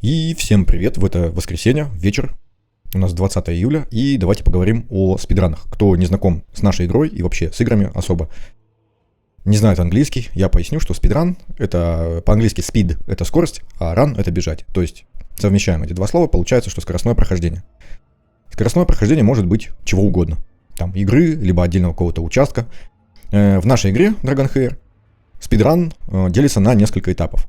И всем привет, в это воскресенье, вечер, у нас 20 июля, и давайте поговорим о спидранах. Кто не знаком с нашей игрой и вообще с играми особо не знает английский, я поясню, что спидран, это по-английски speed, это скорость, а run это бежать. То есть совмещаем эти два слова, получается, что скоростное прохождение. Скоростное прохождение может быть чего угодно. Там игры, либо отдельного какого-то участка. В нашей игре Dragon Hair спидран делится на несколько этапов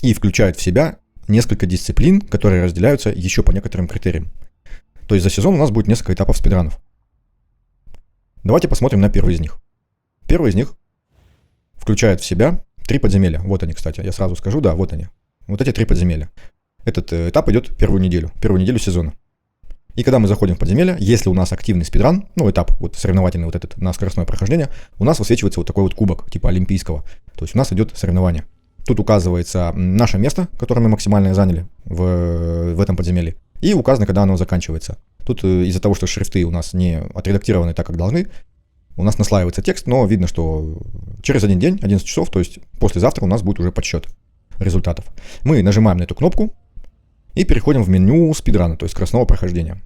и включает в себя несколько дисциплин, которые разделяются еще по некоторым критериям. То есть за сезон у нас будет несколько этапов спидранов. Давайте посмотрим на первый из них. Первый из них включает в себя 3 подземелья. Вот они, кстати, я сразу скажу, да, вот они. Вот эти 3 подземелья. Этот этап идет первую неделю сезона. И когда мы заходим в подземелье, если у нас активный спидран, этап вот соревновательный вот этот на скоростное прохождение, у нас высвечивается вот такой вот кубок, типа олимпийского. То есть у нас идет соревнование. Тут указывается наше место, которое мы максимально заняли в этом подземелье, и указано, когда оно заканчивается. Тут из-за того, что шрифты у нас не отредактированы так, как должны, у нас наслаивается текст, но видно, что через один день, 11 часов, то есть послезавтра у нас будет уже подсчет результатов. Мы нажимаем на эту кнопку и переходим в меню спидрана, то есть скоростного прохождения.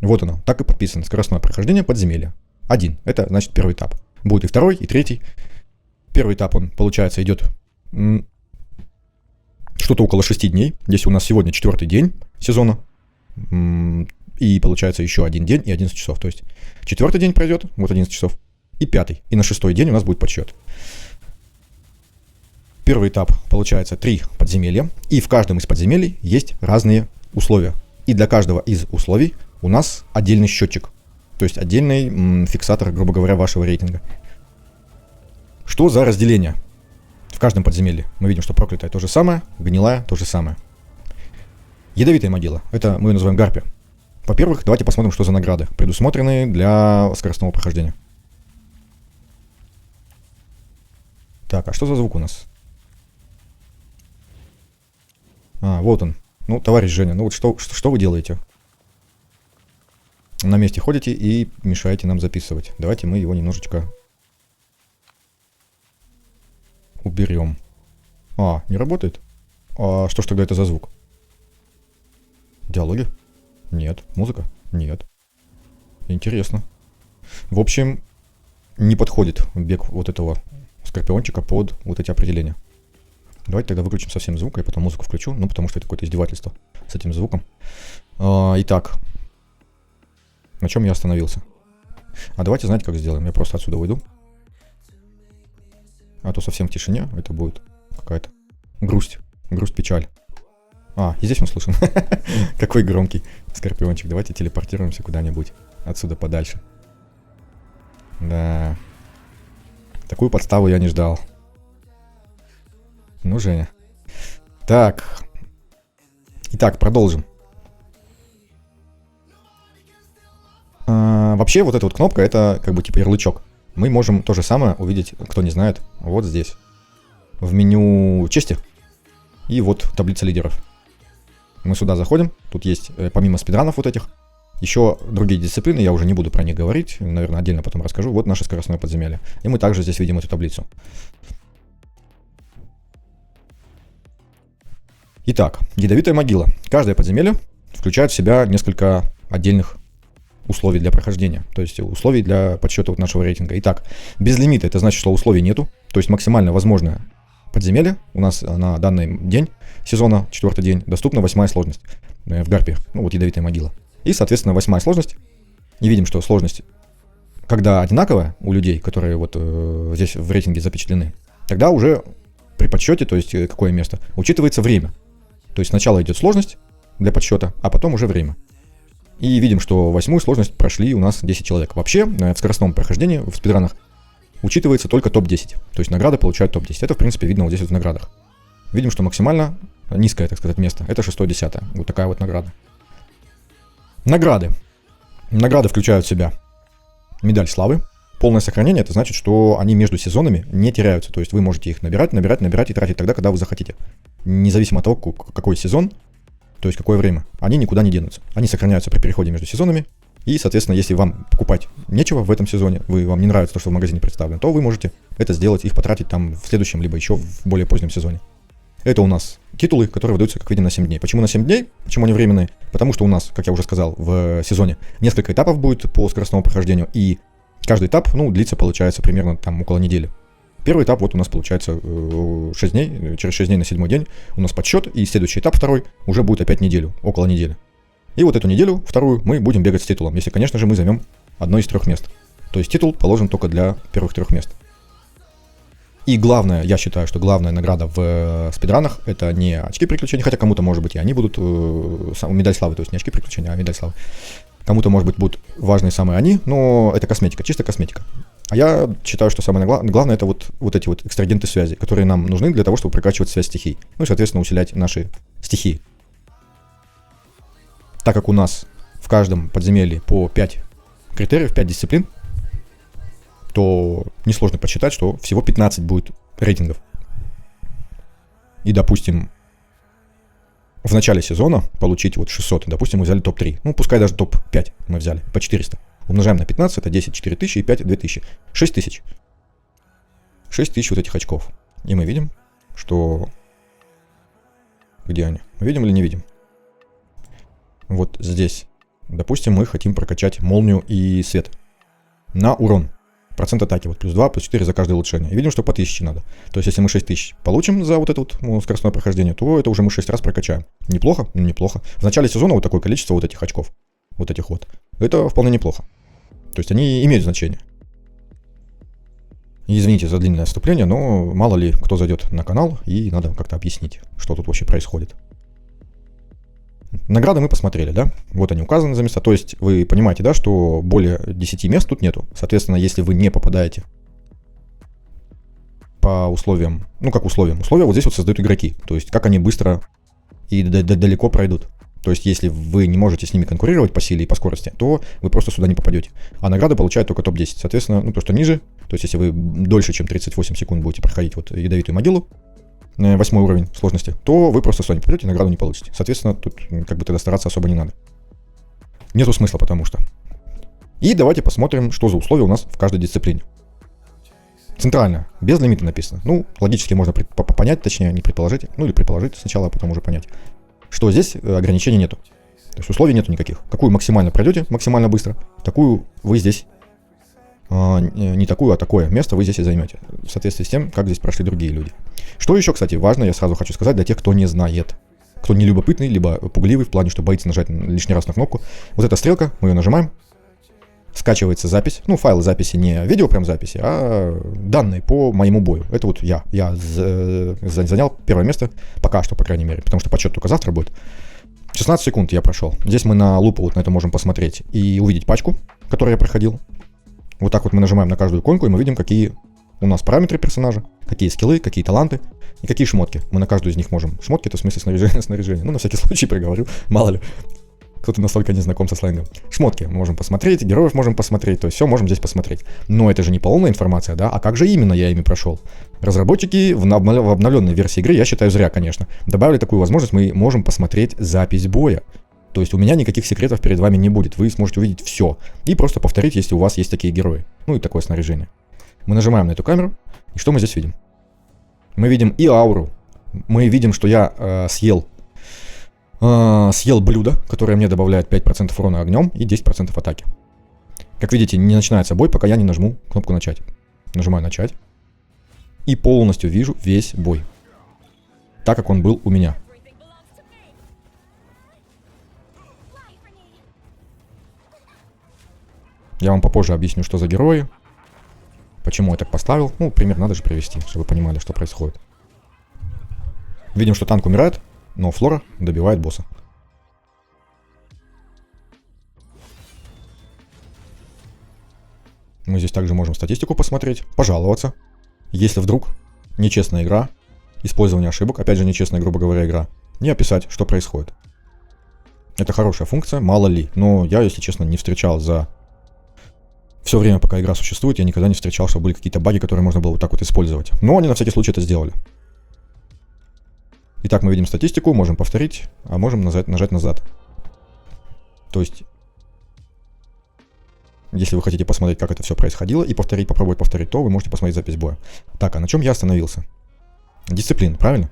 Вот оно, так и подписано, скоростное прохождение подземелья. 1, это значит первый этап. Будет и второй, и третий. Первый этап, он, получается, идет что-то около 6 дней. Здесь у нас сегодня 4-й день сезона. И получается еще один день и 11 часов. То есть 4-й день пройдет, вот 11 часов, и 5-й. И на 6-й день у нас будет подсчет. Первый этап, получается, 3 подземелья. И в каждом из подземелий есть разные условия. И для каждого из условий у нас отдельный счетчик. То есть отдельный фиксатор, грубо говоря, вашего рейтинга. Что за разделение? В каждом подземелье мы видим, что проклятая то же самое, гнилая то же самое. Ядовитая могила, это мы ее называем гарпия. Во-первых, давайте посмотрим, что за награды предусмотрены для скоростного прохождения. Так, а что за звук у нас? Вот он. Товарищ Женя, вот что вы делаете? На месте ходите и мешаете нам записывать. Давайте мы его немножечко уберем. Не работает? Что ж тогда это за звук? Диалоги? Нет. Музыка? Нет. Интересно. В общем, не подходит бег вот этого скорпиончика под вот эти определения. Давайте тогда выключим совсем звук, я потом музыку включу, потому что это какое-то издевательство с этим звуком. Итак, на чем я остановился? Давайте, знаете, как сделаем? Я просто отсюда уйду. А то совсем в тишине это будет какая-то грусть, печаль. И здесь он слышен. Какой громкий скорпиончик. Давайте телепортируемся куда-нибудь отсюда подальше. Да. Такую подставу я не ждал. Женя. Так. Итак, продолжим. Вообще, вот эта вот кнопка, это как бы типа ярлычок. Мы можем то же самое увидеть, кто не знает, вот здесь. В меню чести. И вот таблица лидеров. Мы сюда заходим. Тут есть, помимо спидранов вот этих, еще другие дисциплины. Я уже не буду про них говорить. Наверное, отдельно потом расскажу. Вот наше скоростное подземелье. И мы также здесь видим эту таблицу. Итак, ядовитая могила. Каждое подземелье включает в себя несколько отдельных условий для прохождения, то есть условий для подсчета нашего рейтинга. Итак, без лимита, это значит, что условий нету, то есть максимально возможное подземелье у нас на данный день сезона, 4-й день, доступна 8-я сложность в гарпе, ядовитая могила. И, соответственно, 8-я сложность, и видим, что сложность, когда одинаковая у людей, которые вот здесь в рейтинге запечатлены, тогда уже при подсчете, то есть какое место, учитывается время. То есть сначала идет сложность для подсчета, а потом уже время. И видим, что 8-ю сложность прошли у нас 10 человек. Вообще, в скоростном прохождении, в спидранах, учитывается только топ-10. То есть награды получают топ-10. Это, в принципе, видно вот здесь вот в наградах. Видим, что максимально низкое, так сказать, место. Это 6-10. Вот такая вот награда. Награды. Награды включают в себя медаль славы. Полное сохранение, это значит, что они между сезонами не теряются. То есть вы можете их набирать и тратить тогда, когда вы захотите. Независимо от того, какой сезон, то есть какое время, они никуда не денутся. Они сохраняются при переходе между сезонами. И, соответственно, если вам покупать нечего в этом сезоне, вам не нравится то, что в магазине представлено, то вы можете это сделать, их потратить там в следующем, либо еще в более позднем сезоне. Это у нас титулы, которые выдаются, как видим, на 7 дней. Почему на 7 дней? Почему они временные? Потому что у нас, как я уже сказал, в сезоне несколько этапов будет по скоростному прохождению, и каждый этап, длится, получается, примерно там около недели. Первый этап вот у нас получается 6 дней, через 6 дней на 7-й день у нас подсчет, и следующий этап, второй, уже будет опять неделю, около недели. И вот эту неделю, вторую, мы будем бегать с титулом, если, конечно же, мы займем одно из 3 мест. То есть титул положен только для первых 3 мест. И главное, я считаю, что главная награда в спидранах — это не очки приключений, хотя кому-то, может быть, и они будут, медаль славы, то есть не очки приключений, а медаль славы. Кому-то, может быть, будут важные самые они, но это косметика, чисто косметика. А я считаю, что самое главное — это вот эти вот экстрагенты связи, которые нам нужны для того, чтобы прокачивать связь стихий. Ну и, соответственно, усилять наши стихии. Так как у нас в каждом подземелье по 5 критериев, 5 дисциплин, то несложно подсчитать, что всего 15 будет рейтингов. И, допустим, в начале сезона получить вот 600, допустим, мы взяли топ-3. Пускай даже топ-5 мы взяли, по 400. Умножаем на 15, это 10, 4000 и 5, 2000. 6000. 6000 вот этих очков. И мы видим, что... Где они? Мы видим или не видим? Вот здесь. Допустим, мы хотим прокачать молнию и свет. На урон. Процент атаки, вот плюс 2, плюс 4 за каждое улучшение. И видим, что по 1000 надо. То есть, если мы 6000 получим за вот это вот скоростное прохождение, то это уже мы 6 раз прокачаем. Неплохо? Неплохо. В начале сезона вот такое количество вот этих очков. Вот этих вот. Это вполне неплохо. То есть, они имеют значение. Извините за длинное вступление, но мало ли кто зайдет на канал, и надо как-то объяснить, что тут вообще происходит. Награды мы посмотрели, да? Вот они указаны за места. То есть вы понимаете, да, что более 10 мест тут нету. Соответственно, если вы не попадаете по условиям, как условиям? Условия вот здесь вот создают игроки. То есть как они быстро и далеко пройдут. То есть если вы не можете с ними конкурировать по силе и по скорости, то вы просто сюда не попадете. А награды получают только топ-10. Соответственно, то, что ниже, то есть если вы дольше, чем 38 секунд будете проходить вот ядовитую могилу, 8 уровень сложности, то вы просто сюда не попадете, награду не получите. Соответственно, тут как бы тогда стараться особо не надо. Нету смысла, потому что. И давайте посмотрим, что за условия у нас в каждой дисциплине. Центральная, без лимита написано. Логически можно понять, точнее, не предположить, или предположить сначала, а потом уже понять, что здесь ограничений нету. То есть условий нету никаких. Какую максимально пройдете, максимально быстро, такую вы здесь, не такую, а такое место вы здесь и займете. В соответствии с тем, как здесь прошли другие люди. Что еще, кстати, важно, я сразу хочу сказать для тех, кто не знает. Кто не любопытный, либо пугливый, в плане, что боится нажать лишний раз на кнопку. Вот эта стрелка, мы ее нажимаем. Скачивается запись. Файл записи не видео прям записи, а данные по моему бою. Это вот я. Я занял первое место, пока что, по крайней мере, потому что подсчет только завтра будет. 16 секунд я прошел. Здесь мы на лупу вот на это можем посмотреть и увидеть пачку, которую я проходил. Вот так вот мы нажимаем на каждую иконку, и мы видим, какие у нас параметры персонажа, какие скиллы, какие таланты и какие шмотки. Мы на каждую из них можем. Шмотки — это в смысле снаряжение. На всякий случай проговорю, мало ли. Кто-то настолько не знаком со сленгом. Шмотки мы можем посмотреть, героев можем посмотреть, то есть все можем здесь посмотреть. Но это же не полная информация, да? А как же именно я ими прошел? Разработчики в обновленной версии игры, я считаю, зря, конечно, добавили такую возможность, мы можем посмотреть запись боя. То есть у меня никаких секретов перед вами не будет, вы сможете увидеть все. И просто повторить, если у вас есть такие герои. И такое снаряжение. Мы нажимаем на эту камеру, и что мы здесь видим? Мы видим и ауру. Мы видим, что я съел блюдо, которое мне добавляет 5% урона огнем и 10% атаки. Как видите, не начинается бой, пока я не нажму кнопку «Начать». Нажимаю «Начать». И полностью вижу весь бой. Так, как он был у меня. Я вам попозже объясню, что за герои. Почему я так поставил. Пример надо же привести, чтобы вы понимали, что происходит. Видим, что танк умирает, но Флора добивает босса. Мы здесь также можем статистику посмотреть, пожаловаться. Если вдруг нечестная игра, использование ошибок, опять же нечестная, грубо говоря, игра, не описать, что происходит. Это хорошая функция, мало ли. Но я, если честно, не встречал за все время, пока игра существует, я никогда не встречал, что были какие-то баги, которые можно было вот так вот использовать. Но они на всякий случай это сделали. Итак, мы видим статистику, можем повторить, а можем нажать назад. То есть, если вы хотите посмотреть, как это все происходило, и попробовать повторить, то вы можете посмотреть запись боя. Так, а на чем я остановился? Дисциплин, правильно?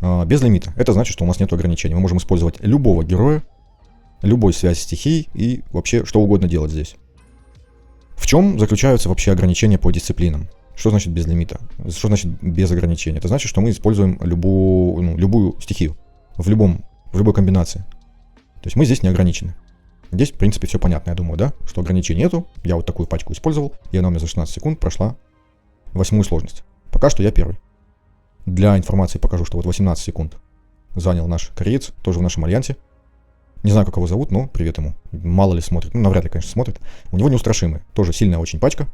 Без лимита. Это значит, что у нас нет ограничений. Мы можем использовать любого героя, любой связи стихий и вообще что угодно делать здесь. В чем заключаются вообще ограничения по дисциплинам? Что значит без лимита? Что значит без ограничений? Это значит, что мы используем любую стихию в любой комбинации. То есть мы здесь не ограничены. Здесь, в принципе, все понятно, я думаю, да? Что ограничений нету. Я вот такую пачку использовал, и она у меня за 16 секунд прошла 8-ю сложность. Пока что я первый. Для информации покажу, что вот 18 секунд занял наш кореец, тоже в нашем альянсе. Не знаю, как его зовут, но привет ему. Мало ли смотрит. Ну, навряд ли, конечно, смотрит. У него неустрашимый. Тоже сильная очень пачка.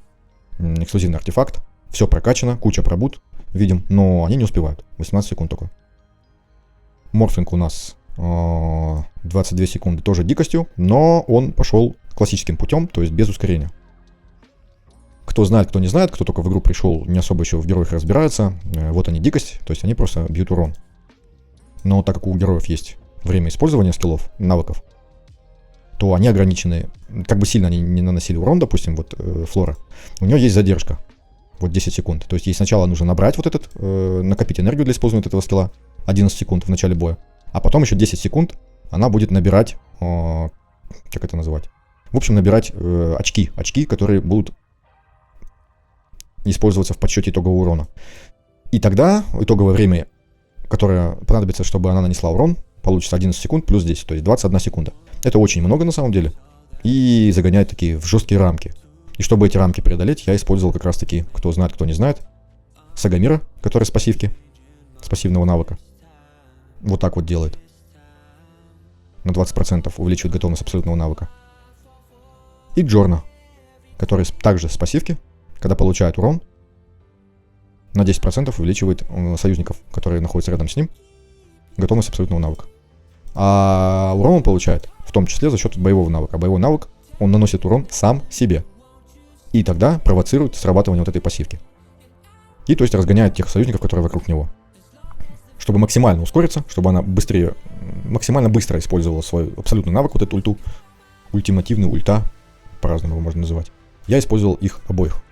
Эксклюзивный артефакт. Все прокачано, куча пробуд. Видим, но они не успевают. 18 секунд только. Морфинг у нас 22 секунды тоже дикостью, но он пошел классическим путем, то есть без ускорения. Кто знает, кто не знает, кто только в игру пришел, не особо еще в героях разбирается. Вот они дикость, то есть они просто бьют урон. Но так как у героев есть время использования скиллов, навыков, то они ограничены. Как бы сильно они не наносили урон, допустим, вот Флора, у нее есть задержка. Вот 10 секунд. То есть ей сначала нужно набрать вот этот, накопить энергию для использования этого скилла, 11 секунд в начале боя. А потом еще 10 секунд она будет набирать, как это называть? В общем, набирать очки, которые будут использоваться в подсчете итогового урона. И тогда итоговое время, которое понадобится, чтобы она нанесла урон, получится 11 секунд плюс 10, то есть 21 секунда. Это очень много на самом деле. И загоняет такие в жесткие рамки. И чтобы эти рамки преодолеть, я использовал как раз таки, кто знает, кто не знает, Сагамира, который с пассивки, с пассивного навыка. Вот так вот делает. На 20% увеличивает готовность абсолютного навыка. И Джорна, который также с пассивки, когда получает урон, на 10% увеличивает союзников, которые находятся рядом с ним, готовность абсолютного навыка. А урон он получает, в том числе за счет боевого навыка. А боевой навык, он наносит урон сам себе. И тогда провоцирует срабатывание вот этой пассивки. И то есть разгоняет тех союзников, которые вокруг него. Чтобы максимально ускориться, чтобы она максимально быстро использовала свой абсолютный навык, вот эту ульту, ультимативный ульта, по-разному его можно называть. Я использовал их обоих.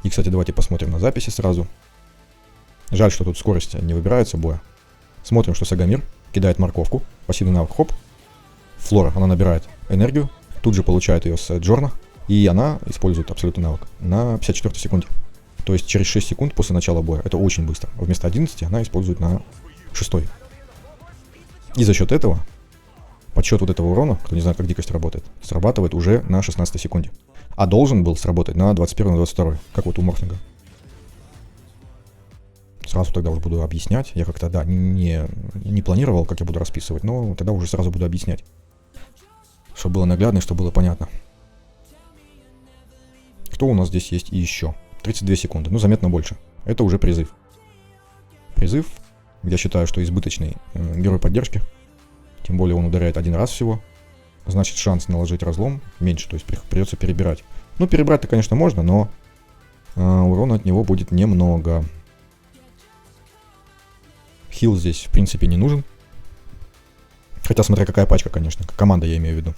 И, кстати, давайте посмотрим на записи сразу. Жаль, что тут скорость не выбирается боя. Смотрим, что Сагамир кидает морковку, пассивный навык, хоп. Флора, она набирает энергию, тут же получает ее с Джорна, и она использует абсолютный навык на 54 секунде. То есть через 6 секунд после начала боя. Это очень быстро. Вместо 11 она использует на 6. И за счет этого подсчет вот этого урона, кто не знает, как дикость работает, срабатывает уже на 16 секунде. А должен был сработать на 21-22, как вот у Морфинга. Сразу тогда уже буду объяснять. Я как-то, да, не планировал, как я буду расписывать, но тогда уже сразу буду объяснять. Чтобы было наглядно и чтобы было понятно. Кто у нас здесь есть и еще? 32 секунды, ну заметно больше. Это уже призыв. Призыв, я считаю, что избыточный герой поддержки. Тем более он ударяет один раз всего. Значит, шанс наложить разлом меньше, то есть придется перебирать. Ну, перебрать-то, конечно, можно, но урона от него будет немного. Хил здесь, в принципе, не нужен. Хотя, смотря какая пачка, конечно. Команда, я имею в виду.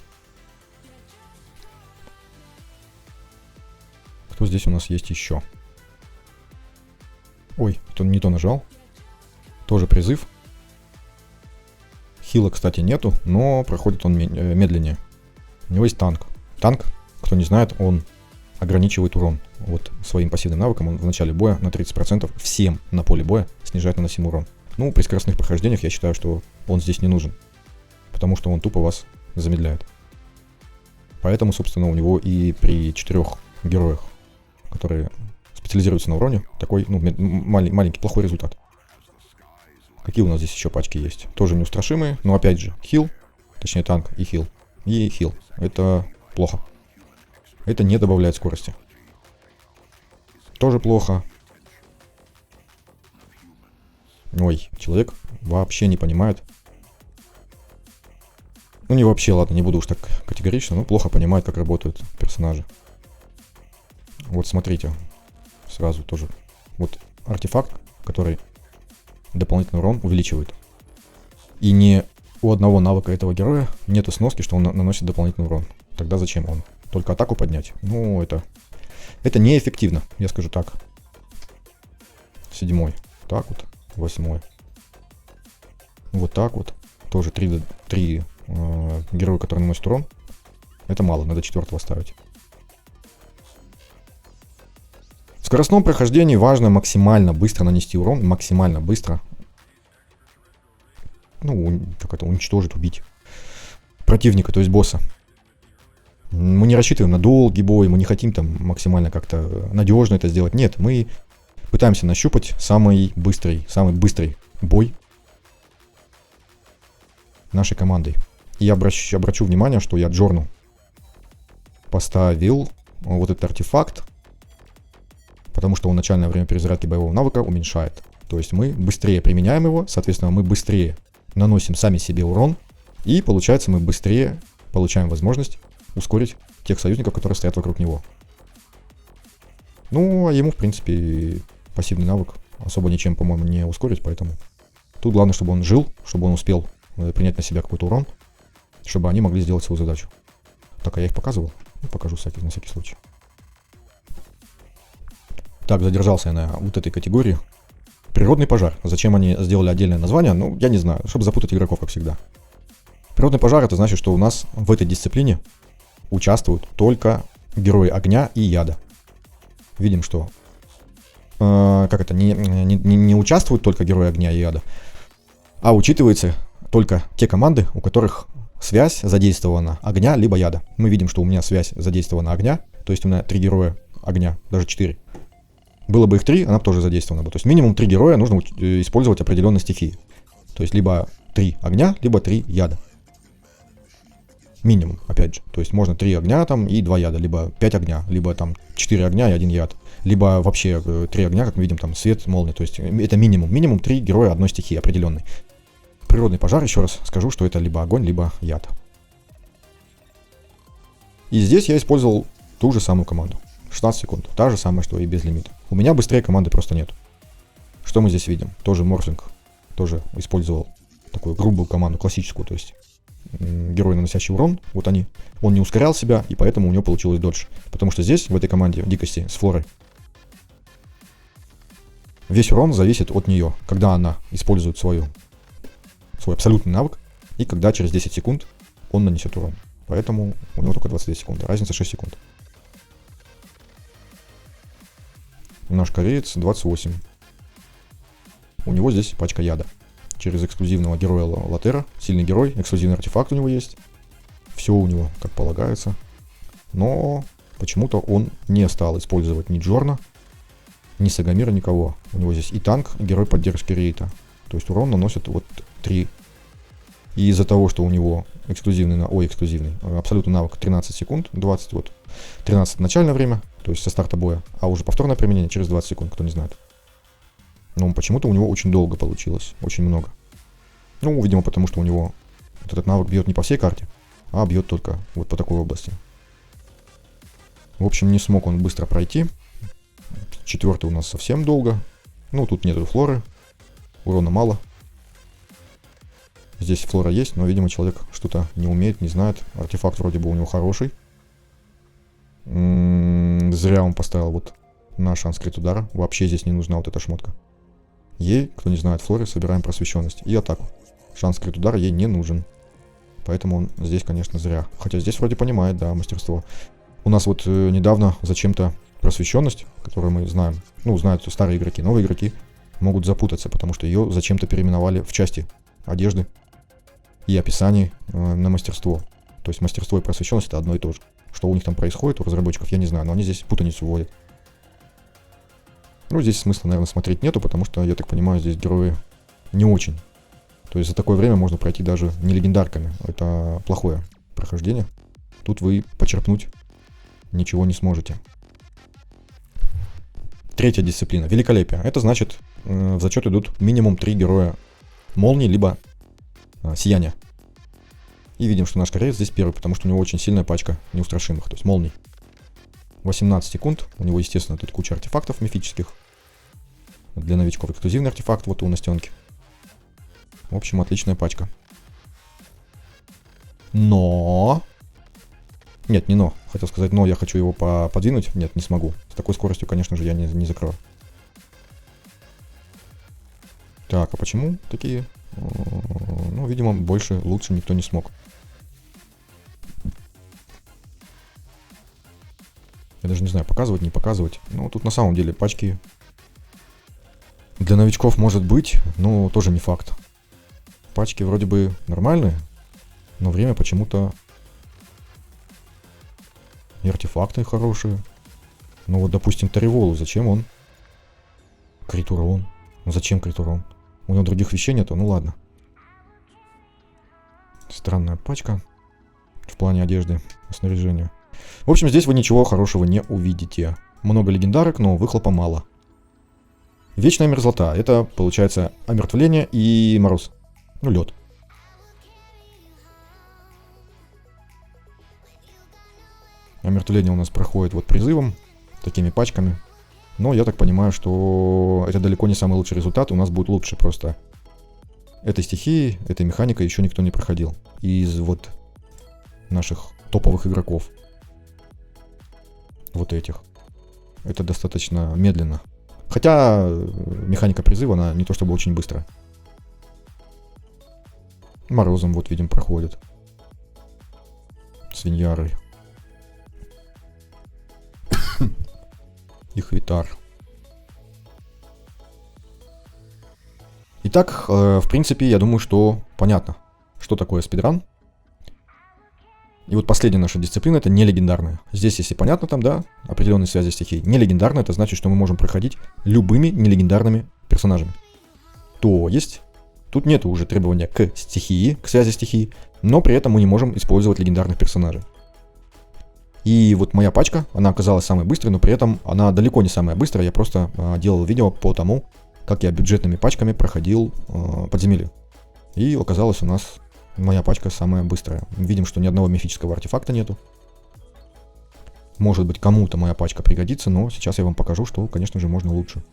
Кто здесь у нас есть еще? Ой, не то нажал. Тоже призыв. Хила, кстати, нету, но проходит он медленнее. У него есть танк. Танк, кто не знает, он ограничивает урон. Вот своим пассивным навыком он в начале боя на 30% всем на поле боя снижает наносимый урон. Ну, при скоростных прохождениях я считаю, что он здесь не нужен. Потому что он тупо вас замедляет. Поэтому, собственно, у него и при 4 героях, которые специализируются на уроне, такой, ну, маленький, плохой результат. Какие у нас здесь еще пачки есть? Тоже неустрашимые, но опять же, хил, точнее танк и хил. И хил. Это плохо. Это не добавляет скорости. Тоже плохо. Ой, человек вообще не понимает. Ну не вообще, ладно, не буду уж так категорично, но плохо понимает, как работают персонажи. Вот смотрите, сразу тоже. Вот артефакт, который дополнительный урон увеличивает. И не у одного навыка этого героя нету сноски, что он наносит дополнительный урон. Тогда зачем он? Только атаку поднять? Ну, это неэффективно, я скажу так. 7. Так вот. 8. Вот так вот. Тоже 3 героя, которые наносят урон. Это мало, надо 4-го ставить. В скоростном прохождении важно максимально быстро нанести урон. Максимально быстро. Ну, как это, уничтожить, убить противника, то есть босса. Мы не рассчитываем на долгий бой, мы не хотим там максимально как-то надежно это сделать. Нет, мы пытаемся нащупать самый быстрый бой нашей командой. И я обращу внимание, что я Джорну поставил вот этот артефакт, потому что он начальное время перезарядки боевого навыка уменьшает. То есть мы быстрее применяем его, соответственно, мы быстрее наносим сами себе урон, и получается мы быстрее получаем возможность ускорить тех союзников, которые стоят вокруг него. Ну, а ему, в принципе, пассивный навык особо ничем, по-моему, не ускорить, поэтому тут главное, чтобы он жил, чтобы он успел принять на себя какой-то урон, чтобы они могли сделать свою задачу. Так, а я их показывал? Ну, покажу на всякий случай. Так, задержался я на вот этой категории. Природный пожар. Зачем они сделали отдельное название? Ну, я не знаю, чтобы запутать игроков, как всегда. Природный пожар — это значит, что у нас в этой дисциплине участвуют только герои огня и яда. Видим, что не участвуют только герои огня и яда, а учитывается только те команды, у которых связь задействована огня либо яда. Мы видим, что у меня связь задействована огня, то есть у меня 3 героя огня, даже 4. Было бы их 3, она бы тоже задействована бы. То есть минимум 3 героя нужно использовать определенной стихии. То есть либо 3 огня, либо 3 яда. Минимум, опять же. То есть можно 3 огня там и 2 яда, либо 5 огня, либо там 4 огня и 1 яд. Либо вообще 3 огня, как мы видим, там свет, молния. То есть это минимум. Минимум 3 героя одной стихии определенной. Природный пожар, еще раз скажу, что это либо огонь, либо яд. И здесь я использовал ту же самую команду. 16 секунд. Та же самая, что и без лимита. У меня быстрее команды просто нет. Что мы здесь видим? Тоже Морфлинг. Тоже использовал такую грубую команду, классическую. То есть герой, наносящий урон, вот они. Он не ускорял себя, и поэтому у него получилось дольше. Потому что здесь, в этой команде, в дикости, с Флорой, весь урон зависит от нее. Когда она использует свой абсолютный навык, и когда через 10 секунд он нанесет урон. Поэтому у него только 22 секунды. Разница 6 секунд. Наш кореец 28. У него здесь пачка яда. Через эксклюзивного героя Латера. Сильный герой, эксклюзивный артефакт у него есть. Все у него как полагается. Но почему-то он не стал использовать ни Джорна, ни Сагамира, никого. У него здесь и танк, и герой поддержки рейта. То есть урон наносит вот 3. И из-за того, что у него эксклюзивный абсолютный навык 13 секунд, 20 вот. 13 начальное время, то есть со старта боя, а уже повторное применение через 20 секунд, кто не знает. Но почему-то у него очень долго получилось, очень много. Ну, видимо, потому что у него вот этот навык бьет не по всей карте, а бьет только вот по такой области. В общем, не смог он быстро пройти. 4-й у нас совсем долго. Ну, тут нету Флоры, урона мало. Здесь Флора есть, но, видимо, человек что-то не умеет, не знает. Артефакт вроде бы у него хороший. Зря он поставил вот на шанс крит удара. Вообще здесь не нужна вот эта шмотка. Ей, кто не знает Флоре, собираем просвещенность и атаку. Шанс крит удара ей не нужен. Поэтому он здесь, конечно, зря. Хотя здесь вроде понимает, да, мастерство. У нас вот недавно зачем-то просвещенность, которую мы знаем, ну, знают старые игроки, новые игроки могут запутаться, потому что ее зачем-то переименовали в части одежды и описаний на мастерство. То есть мастерство и просвещенность — это одно и то же. Что у них там происходит, у разработчиков, я не знаю, но они здесь путаницу вводят. Ну, здесь смысла, наверное, смотреть нету, потому что, я так понимаю, здесь герои не очень. То есть за такое время можно пройти даже не легендарками. Это плохое прохождение. Тут вы почерпнуть ничего не сможете. 3-я дисциплина. Великолепие. Это значит, в зачет идут минимум 3 героя молнии, либо сияния. И видим, что наш кореец здесь первый, потому что у него очень сильная пачка неустрашимых, то есть молний. 18 секунд. У него, естественно, тут куча артефактов мифических. Для новичков эксклюзивный артефакт вот у Настенки. В общем, отличная пачка. Но... Нет, не но. Хотел сказать но, я хочу его подвинуть. Нет, не смогу. С такой скоростью, конечно же, я не закрою. Так, а почему такие? Ну, видимо, больше, лучше никто не смог. Я даже не знаю, показывать, не показывать. Ну, тут на самом деле пачки для новичков может быть, но тоже не факт. Пачки вроде бы нормальные, но время почему-то... И артефакты хорошие. Ну вот, допустим, Тариволу, зачем он? Критурон. Ну зачем Критурон? У него других вещей нету, ну ладно. Странная пачка в плане одежды, снаряжения. В общем, здесь вы ничего хорошего не увидите. Много легендарок, но выхлопа мало. Вечная мерзлота. Это, получается, омертвление и мороз. Ну, лед. Омертвление у нас проходит вот призывом, такими пачками. Но я так понимаю, что это далеко не самый лучший результат. У нас будет лучше просто. Этой стихии, этой механикой еще никто не проходил. Из вот наших топовых игроков. Вот этих. Это достаточно медленно. Хотя механика призыва, она не то чтобы очень быстро. Морозом, вот видим, проходит. Свиньяры. Ихвитар. Итак, в принципе, я думаю, что понятно, что такое спидран. И вот последняя наша дисциплина — это нелегендарная. Здесь, если понятно, там, да, определенные связи стихий. Нелегендарная — это значит, что мы можем проходить любыми нелегендарными персонажами. То есть, тут нет уже требования к стихии, к связи стихий, но при этом мы не можем использовать легендарных персонажей. И вот моя пачка, она оказалась самой быстрой, но при этом она далеко не самая быстрая. Я просто делал видео по тому, как я бюджетными пачками проходил подземелье. И оказалось, у нас моя пачка самая быстрая. Видим, что ни одного мифического артефакта нету. Может быть, кому-то моя пачка пригодится, но сейчас я вам покажу, что, конечно же, можно лучше.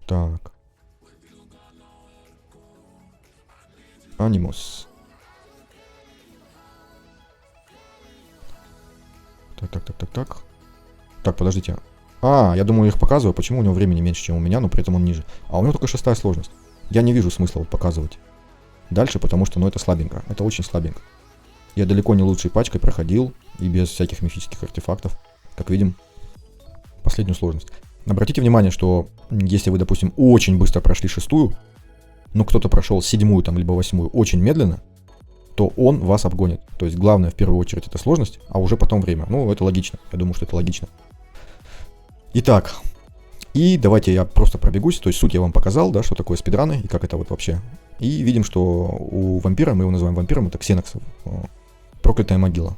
Так. Анимус. Так. Так, подождите. Я думаю, их показываю. Почему у него времени меньше, чем у меня, но при этом он ниже? А у него только 6-я сложность. Я не вижу смысла вот показывать дальше, потому что, ну, это слабенько. Это очень слабенько. Я далеко не лучшей пачкой проходил, и без всяких мифических артефактов. Как видим, последнюю сложность. Обратите внимание, что если вы, допустим, очень быстро прошли 6-ю, но кто-то прошел 7-ю там, либо 8-ю очень медленно, то он вас обгонит. То есть главное в первую очередь это сложность, а уже потом время. Ну, это логично. Я думаю, что это логично. Итак, и давайте я просто пробегусь. То есть суть я вам показал, да, что такое спидраны и как это вот вообще. И видим, что у вампира, мы его называем вампиром, это Ксенокс, проклятая могила.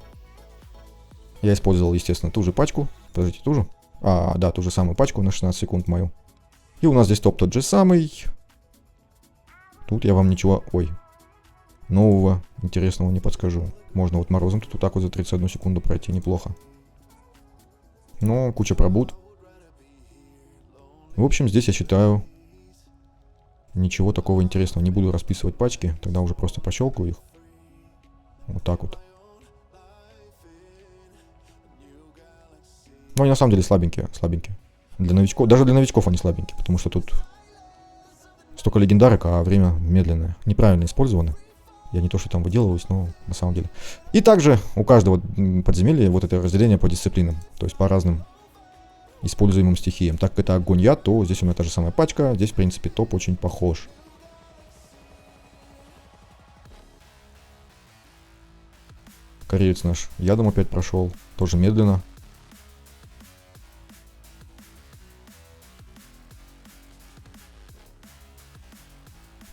Я использовал, естественно, ту же пачку. Подождите, ту же? Да, ту же самую пачку на 16 секунд мою. И у нас здесь топ тот же самый. Тут я вам ничего, нового, интересного не подскажу. Можно вот морозом тут вот так вот за 31 секунду пройти, неплохо. Но куча пробуд. В общем, здесь я считаю, ничего такого интересного. Не буду расписывать пачки, тогда уже просто пощелкаю их. Вот так вот. Но они на самом деле слабенькие. Для новичков, даже для новичков они слабенькие, потому что тут столько легендарок, а время медленное. Неправильно использовано. Я не то, что там выделываюсь, но на самом деле. И также у каждого подземелья вот это разделение по дисциплинам. То есть по разным используемым стихиям. Так как это огонь яд, то здесь у меня та же самая пачка. Здесь, в принципе, топ очень похож. Кореец наш ядом опять прошел. Тоже медленно.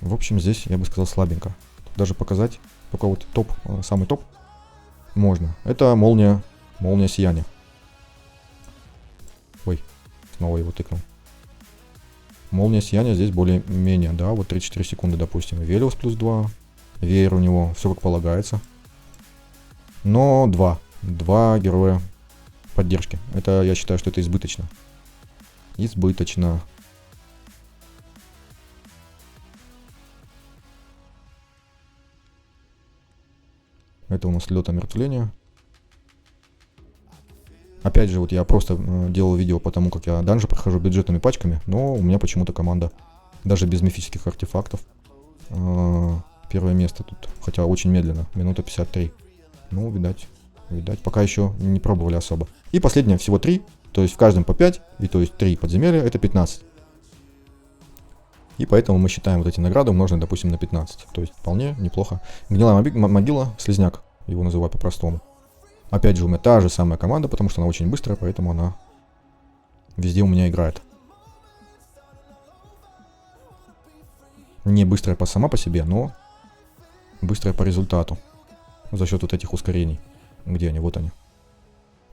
В общем, здесь, я бы сказал, слабенько. Даже показать, только вот топ, самый топ можно. Это молния сияния. Снова его тыкнул. Молния сияния здесь более-менее, да, вот 34 секунды, допустим. Велиус плюс 2. Веер у него, все как полагается. Но 2 героя поддержки. Это, я считаю, что это избыточно. Избыточно. Это у нас лед омертвления. Опять же, вот я просто делал видео по тому, как я данжи прохожу бюджетными пачками, но у меня почему-то команда даже без мифических артефактов. Первое место тут, хотя очень медленно, минута 53. Ну, видать, пока еще не пробовали особо. И последнее, всего 3, то есть в каждом по 5, и то есть 3 подземелья, это 15. И поэтому мы считаем вот эти награды умноженные, допустим, на 15. То есть вполне неплохо. Гнилая могила, слизняк, его называют по-простому. Опять же, у меня та же самая команда, потому что она очень быстрая, поэтому она везде у меня играет. Не быстрая сама по себе, но быстрая по результату. За счет вот этих ускорений. Где они? Вот они.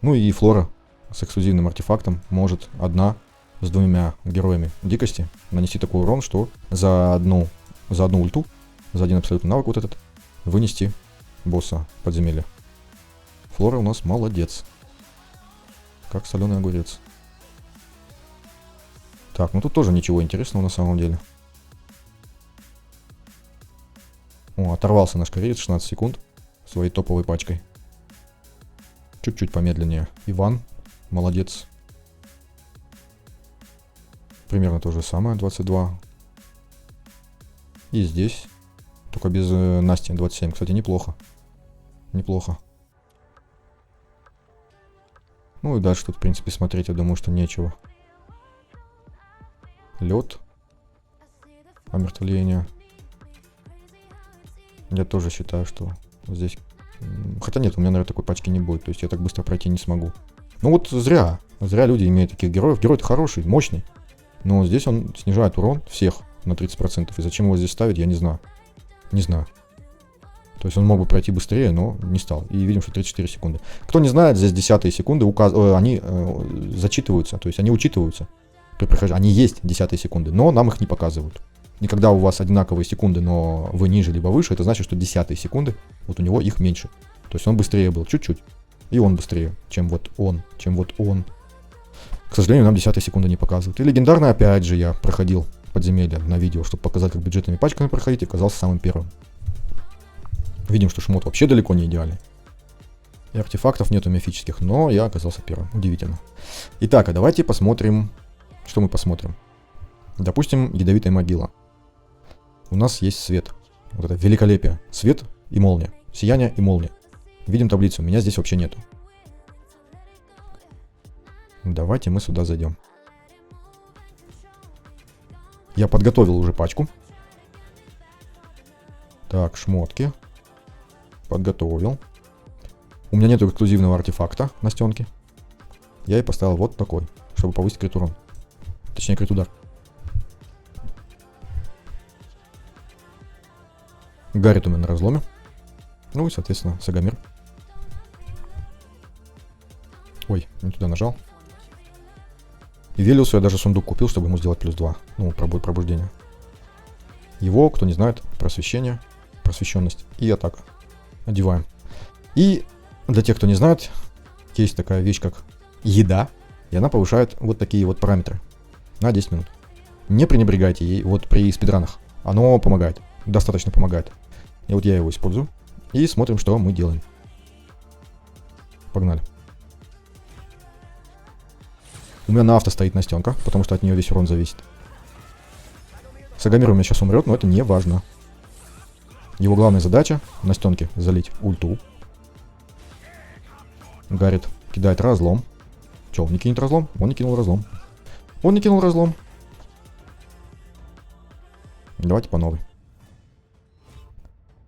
Ну и Флора с эксклюзивным артефактом может одна с 2 героями дикости нанести такой урон, что за одну ульту, за один абсолютный навык вот этот, вынести босса подземелья. Флора у нас молодец. Как соленый огурец. Так, ну тут тоже ничего интересного на самом деле. О, оторвался наш кореец, 16 секунд своей топовой пачкой. Чуть-чуть помедленнее. Иван, молодец. Примерно то же самое, 22. И здесь, только без Насти, 27. Кстати, неплохо. Неплохо. Ну и дальше тут, в принципе, смотреть, я думаю, что нечего. Лед. Омертвление. Я тоже считаю, что здесь... Хотя нет, у меня, наверное, такой пачки не будет. То есть я так быстро пройти не смогу. Ну вот зря. Зря люди имеют таких героев. Герой-то хороший, мощный. Но здесь он снижает урон всех на 30%. И зачем его здесь ставить, я не знаю. Не знаю. То есть он мог бы пройти быстрее, но не стал. И видим, что 34 секунды. Кто не знает, здесь 10-е секунды они зачитываются. То есть они учитываются при прохождении. Они есть 10-е секунды, но нам их не показывают. И когда у вас одинаковые секунды, но вы ниже либо выше, это значит, что 10-е секунды, вот у него их меньше. То есть он быстрее был, чуть-чуть. И он быстрее, чем вот он. К сожалению, нам 10-е секунды не показывают. И легендарно, опять же, я проходил подземелье на видео, чтобы показать, как бюджетными пачками проходить, и оказался самым первым. Видим, что шмот вообще далеко не идеальный. И артефактов нету мифических, но я оказался первым. Удивительно. Итак, а давайте посмотрим, что мы посмотрим. Допустим, ядовитая могила. У нас есть свет. Вот это великолепие. Свет и молния. Сияние и молния. Видим таблицу. Меня здесь вообще нету. Давайте мы сюда зайдем. Я подготовил уже пачку. Так, шмотки. Подготовил. У меня нету эксклюзивного артефакта на стенке. Я и поставил вот такой, чтобы повысить крит урон. Точнее, крит удар. Гаррит у меня на разломе. Ну и, соответственно, Сагамир. Ой, не туда нажал. И Велиусу я даже сундук купил, чтобы ему сделать +2. Ну, пробуждение. Его, кто не знает, просвещение, просвещенность и атака. Одеваем. И для тех, кто не знает, есть такая вещь, как еда. И она повышает вот такие вот параметры на 10 минут. Не пренебрегайте ей вот при спидранах. Оно помогает. Достаточно помогает. И вот я его использую. И смотрим, что мы делаем. Погнали. У меня на авто стоит Настенка, потому что от нее весь урон зависит. Сагамир у меня сейчас умрет, но это не важно. Его главная задача Настенке залить ульту. Гаррит кидает разлом. Че, он не кинет разлом? Он не кинул разлом. Он не кинул разлом. Давайте по новой.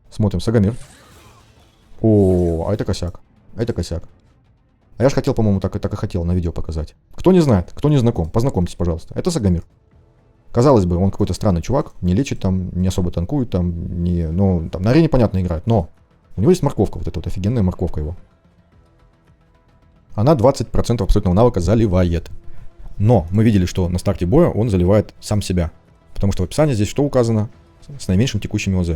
Смотрим, Сагамир. О, а это косяк. Это косяк. А я же хотел, по-моему, так и хотел на видео показать. Кто не знает, кто не знаком, познакомьтесь, пожалуйста. Это Сагамир. Казалось бы, он какой-то странный чувак, не лечит там, не особо танкует там, не, ну, там на арене, понятно, играет, но у него есть морковка, вот эта вот офигенная морковка его. Она 20% абсолютного навыка заливает. Но мы видели, что на старте боя он заливает сам себя. Потому что в описании здесь что указано? С наименьшим текущим ОЗ.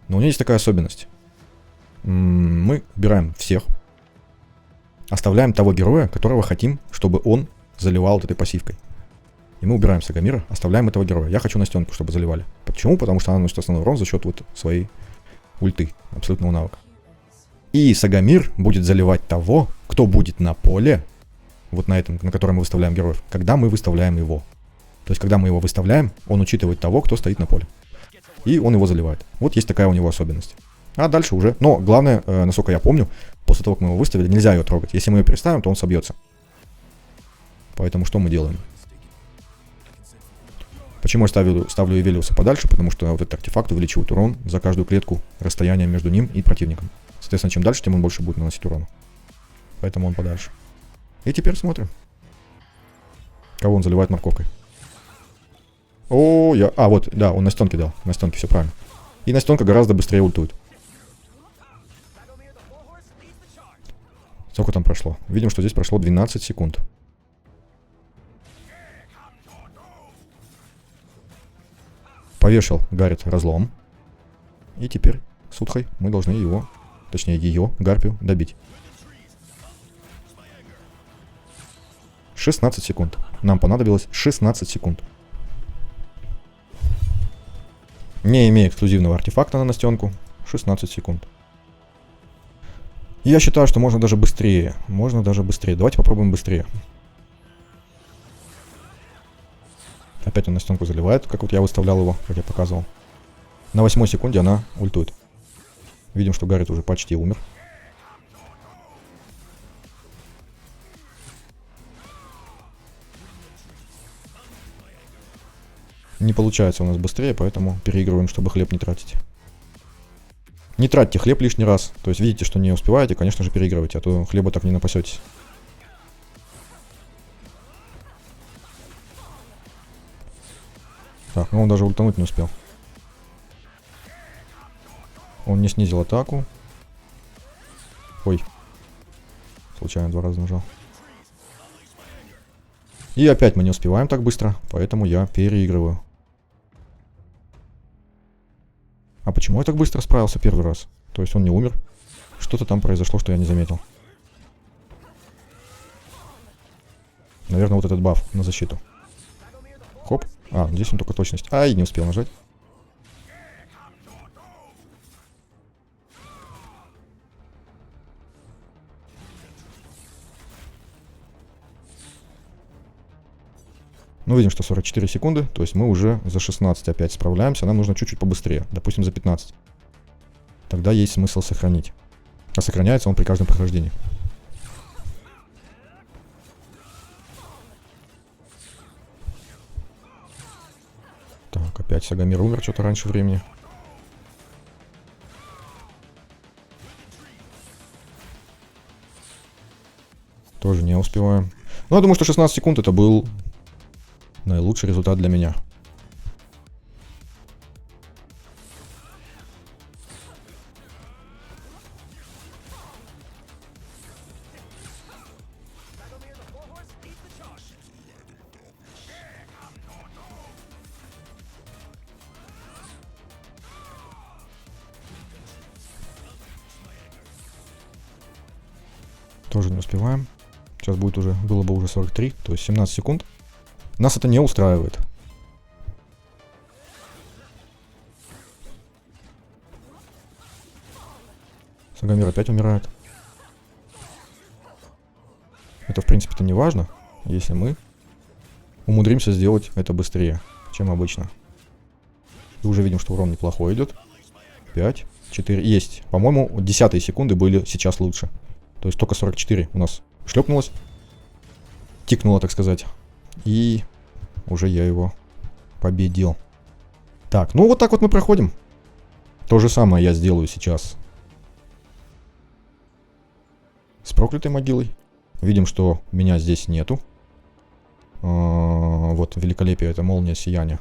Но у него есть такая особенность. Мы убираем всех. Оставляем того героя, которого хотим, чтобы он заливал вот этой пассивкой. И мы убираем Сагамира, оставляем этого героя. Я хочу Настенку, чтобы заливали. Почему? Потому что она наносит основной урон за счет вот своей ульты, абсолютного навыка. И Сагамир будет заливать того, кто будет на поле, вот на этом, на котором мы выставляем героев, когда мы выставляем его. То есть, когда мы его выставляем, он учитывает того, кто стоит на поле. И он его заливает. Вот есть такая у него особенность. А дальше уже... Но главное, насколько я помню, после того, как мы его выставили, нельзя ее трогать. Если мы ее переставим, то он собьется. Поэтому что мы делаем? Почему я ставлю Эвелиуса подальше? Потому что вот этот артефакт увеличивает урон за каждую клетку расстояния между ним и противником. Соответственно, чем дальше, тем он больше будет наносить урона. Поэтому он подальше. И теперь смотрим. Кого он заливает морковкой. Вот, да, он Настенке дал. Настенке, все правильно. И Настенка гораздо быстрее ультует. Сколько там прошло? Видим, что здесь прошло 12 секунд. Повешал Гаррет разлом. И теперь с Утхой мы должны его, точнее ее, Гарпию, добить. 16 секунд. Нам понадобилось 16 секунд. Не имея эксклюзивного артефакта на Настенку, 16 секунд. Я считаю, что можно даже быстрее. Можно даже быстрее. Давайте попробуем быстрее. Опять он Настенку заливает, как вот я выставлял его, как я показывал. На 8 секунде она ультует. Видим, что Гаррет уже почти умер. Не получается у нас быстрее, поэтому переигрываем, чтобы хлеб не тратить. Не тратьте хлеб лишний раз. То есть видите, что не успеваете, конечно же переигрывайте, а то хлеба так не напасетесь. Так, ну он даже ультануть не успел. Он не снизил атаку. Ой. Случайно 2 раза нажал. И опять мы не успеваем так быстро, поэтому я переигрываю. А почему я так быстро справился первый раз? То есть он не умер. Что-то там произошло, что я не заметил. Наверное, вот этот баф на защиту. Хоп. А, здесь он только точность. Ай, не успел нажать. Ну, видим, что 44 секунды, то есть мы уже за 16 опять справляемся. Нам нужно чуть-чуть побыстрее, допустим, за 15. Тогда есть смысл сохранить. А сохраняется он при каждом прохождении. Так, опять Сагамир умер что-то раньше времени. Тоже не успеваем. Ну, я думаю, что 16 секунд это был наилучший результат для меня. Тоже не успеваем. Сейчас будет уже, было бы уже 43, то есть 17 секунд. Нас это не устраивает. Сагамир опять умирает. Это, в принципе-то не важно, если мы умудримся сделать это быстрее, чем обычно. И уже видим, что урон неплохой идет. 5, 4, есть. По-моему, 10-е секунды были сейчас лучше. То есть только 44 у нас шлепнулось. Тикнуло, так сказать. И уже я его победил. Так, ну вот так вот мы проходим. То же самое я сделаю сейчас с проклятой могилой. Видим, что меня здесь нету. Вот великолепие, это молния сияния.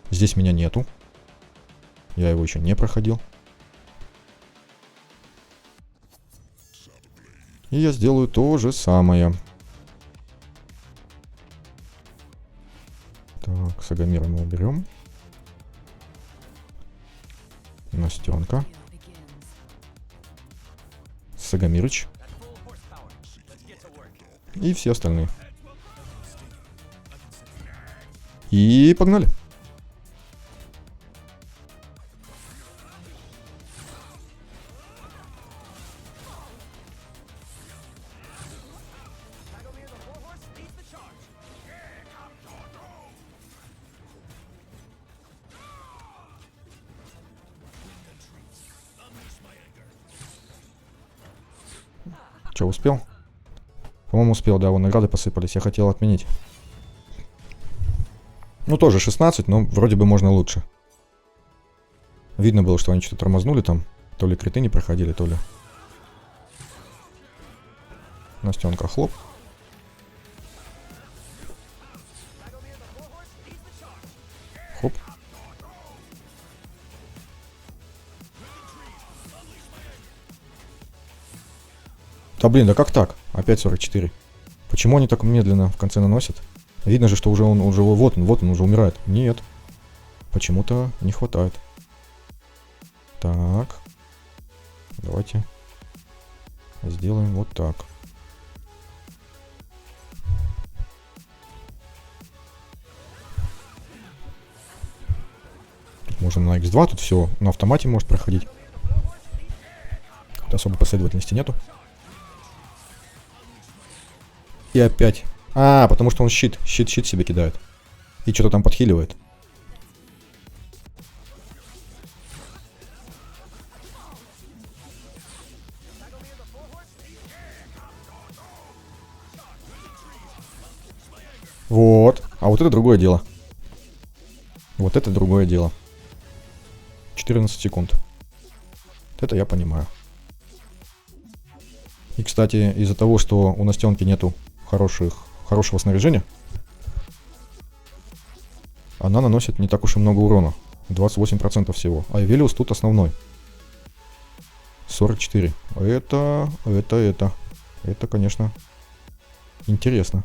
Здесь меня нету. Я его еще не проходил. И я сделаю то же самое. Так, Сагамира мы уберем. Настенка. Сагамирыч. И все остальные. И погнали. Че, успел? По-моему, успел, да, вон награды посыпались. Я хотел отменить. Ну, тоже 16, но вроде бы можно лучше. Видно было, что они что-то тормознули там. То ли криты не проходили, то ли... Настенка, хлоп. Хоп. Да блин, да как так? Опять 44. Почему они так медленно в конце наносят? Видно же, что уже он вот он уже умирает. Нет. Почему-то не хватает. Так. Давайте сделаем вот так. Тут можно на X2, тут все на автомате может проходить. Тут особой последовательности нету. И опять. А, потому что он щит себе кидает. И что-то там подхиливает. Вот. А вот это другое дело. Вот это другое дело. 14 секунд. Вот это я понимаю. И, кстати, из-за того, что у Настенки нету хорошего снаряжения, она наносит не так уж и много урона. 28% всего. А Эвелиус тут основной. 44. Это, конечно, интересно.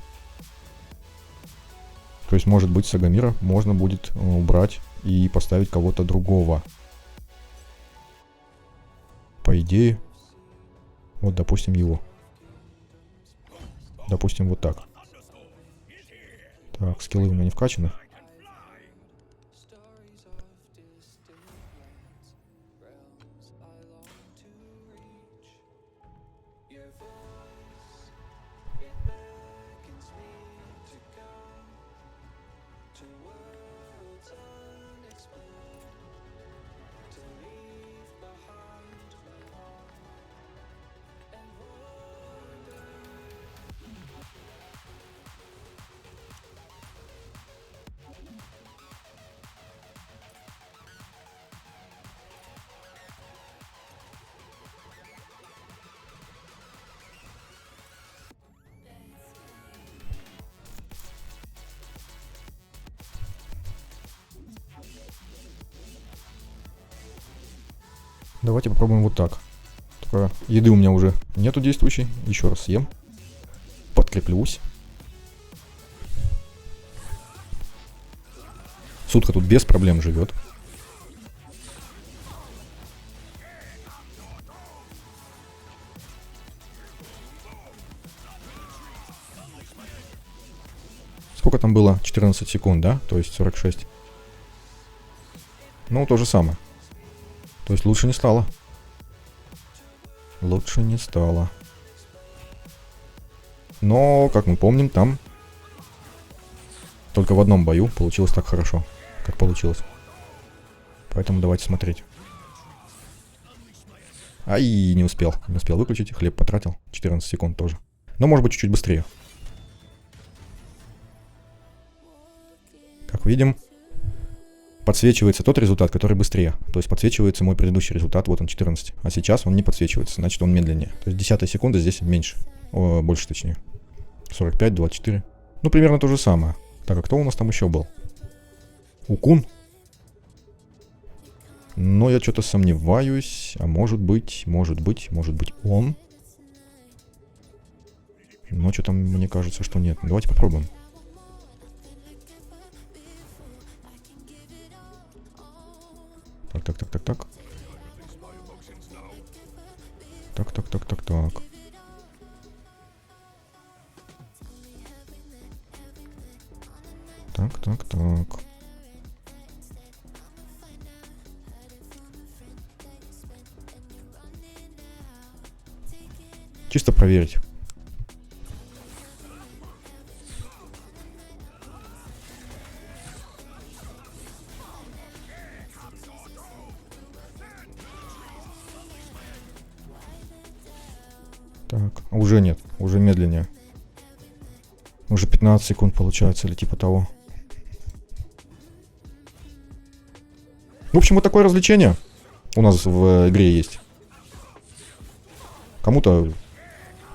То есть, может быть, Сагамира можно будет убрать и поставить кого-то другого. По идее, вот, допустим, его. Допустим, вот так. Так, скиллы у меня не вкачаны. Давайте попробуем вот так. Только еды у меня уже нету действующей. Еще раз съем. Подкреплюсь. Сутка тут без проблем живет. Сколько там было? 14 секунд, да? То есть 46. Ну, то же самое. То есть лучше не стало. Лучше не стало. Но, как мы помним, там только в одном бою получилось так хорошо, как получилось. Поэтому давайте смотреть. Ай, не успел. Не успел выключить. Хлеб потратил. 14 секунд тоже. Но может быть чуть-чуть быстрее. Как видим, подсвечивается тот результат, который быстрее. То есть подсвечивается мой предыдущий результат, вот он 14. А сейчас он не подсвечивается, значит он медленнее. То есть 10 секунды здесь меньше. Больше точнее. 45, 24. Ну, примерно то же самое. Так, а кто у нас там еще был? Укун? Но я что-то сомневаюсь. А может быть он. Но что-то мне кажется, что нет. Давайте попробуем. Так. Так. Так. Чисто проверить. Так. Так, уже нет, уже медленнее. Уже 15 секунд получается, или типа того. В общем, вот такое развлечение у нас в игре есть. Кому-то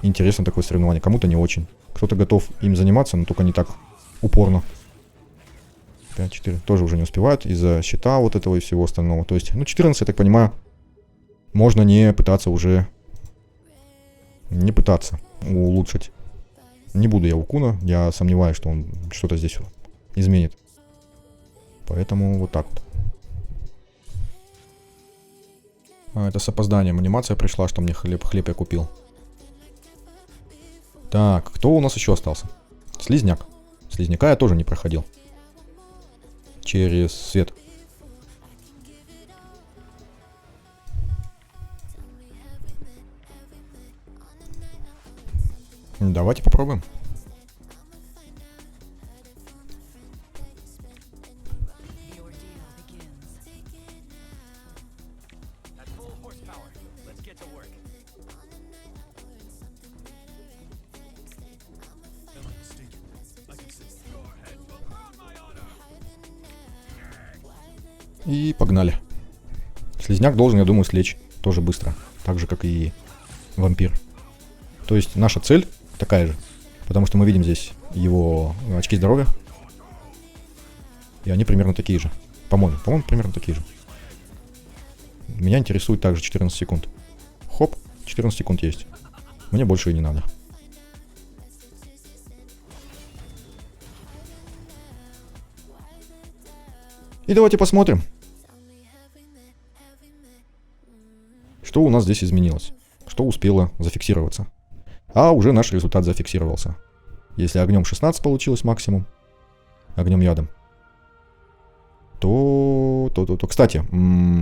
интересно такое соревнование, кому-то не очень. Кто-то готов им заниматься, но только не так упорно. 5-4. Тоже уже не успевают из-за щита вот этого и всего остального. То есть, ну, 14, я так понимаю, можно не пытаться уже... Не пытаться улучшить. Не буду я Укуна, я сомневаюсь, что он что-то здесь изменит. Поэтому вот так вот. Это с опозданием анимация пришла, что мне хлеб я купил. Так, кто у нас еще остался? Слизняк. Слизняка я тоже не проходил. Через свет. Давайте попробуем. И погнали. Слизняк должен, я думаю, слечь тоже быстро. Так же, как и вампир. То есть наша цель такая же. Потому что мы видим здесь его очки здоровья. И они примерно такие же. По-моему, примерно такие же. Меня интересует также 14 секунд. Хоп, 14 секунд есть. Мне больше и не надо. И давайте посмотрим, что у нас здесь изменилось. Что успело зафиксироваться. А уже наш результат зафиксировался. Если огнем 16 получилось максимум, огнем ядом, то... Кстати,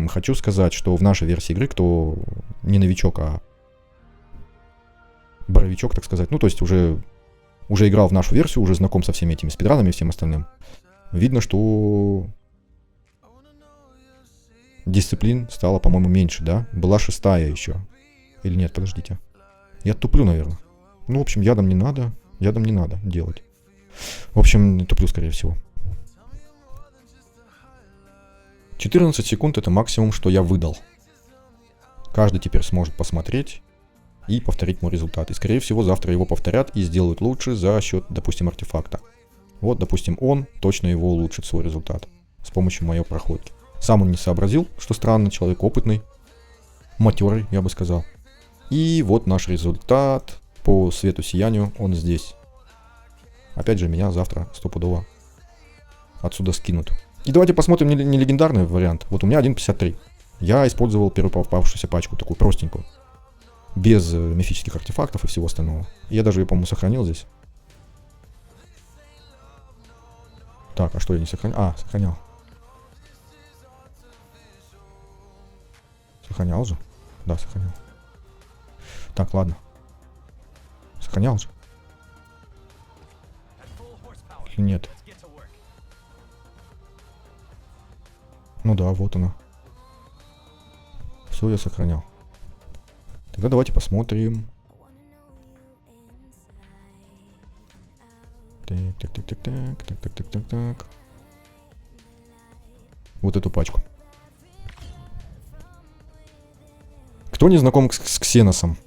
хочу сказать, что в нашей версии игры, кто не новичок, а боровичок, так сказать, ну то есть уже играл в нашу версию, уже знаком со всеми этими спидранами и всем остальным, видно, что дисциплин стало, по-моему, меньше, да? Была 6-я еще. Или нет, подождите. Я туплю, наверное. Ну, в общем, ядом не надо делать. В общем, туплю, скорее всего. 14 секунд это максимум, что я выдал. Каждый теперь сможет посмотреть и повторить мой результат. И, скорее всего, завтра его повторят и сделают лучше за счет, допустим, артефакта. Вот, допустим, он точно его улучшит, свой результат, с помощью моей проходки. Сам он не сообразил, что странно, человек опытный, матерый, я бы сказал. И вот наш результат по свету сиянию, он здесь. Опять же, меня завтра стопудово отсюда скинут. И давайте посмотрим не легендарный вариант. Вот у меня 1.53. Я использовал первую попавшуюся пачку, такую простенькую. Без мифических артефактов и всего остального. Я даже ее, по-моему, сохранил здесь. Так, а что я не сохранил? А, сохранял. Сохранял же? Да, сохранял. Так, ладно. Сохранял же? Или нет? Ну да, вот она. Все, я сохранял. Тогда давайте посмотрим. Так. Вот эту пачку. Кто не знаком с Ксеносом?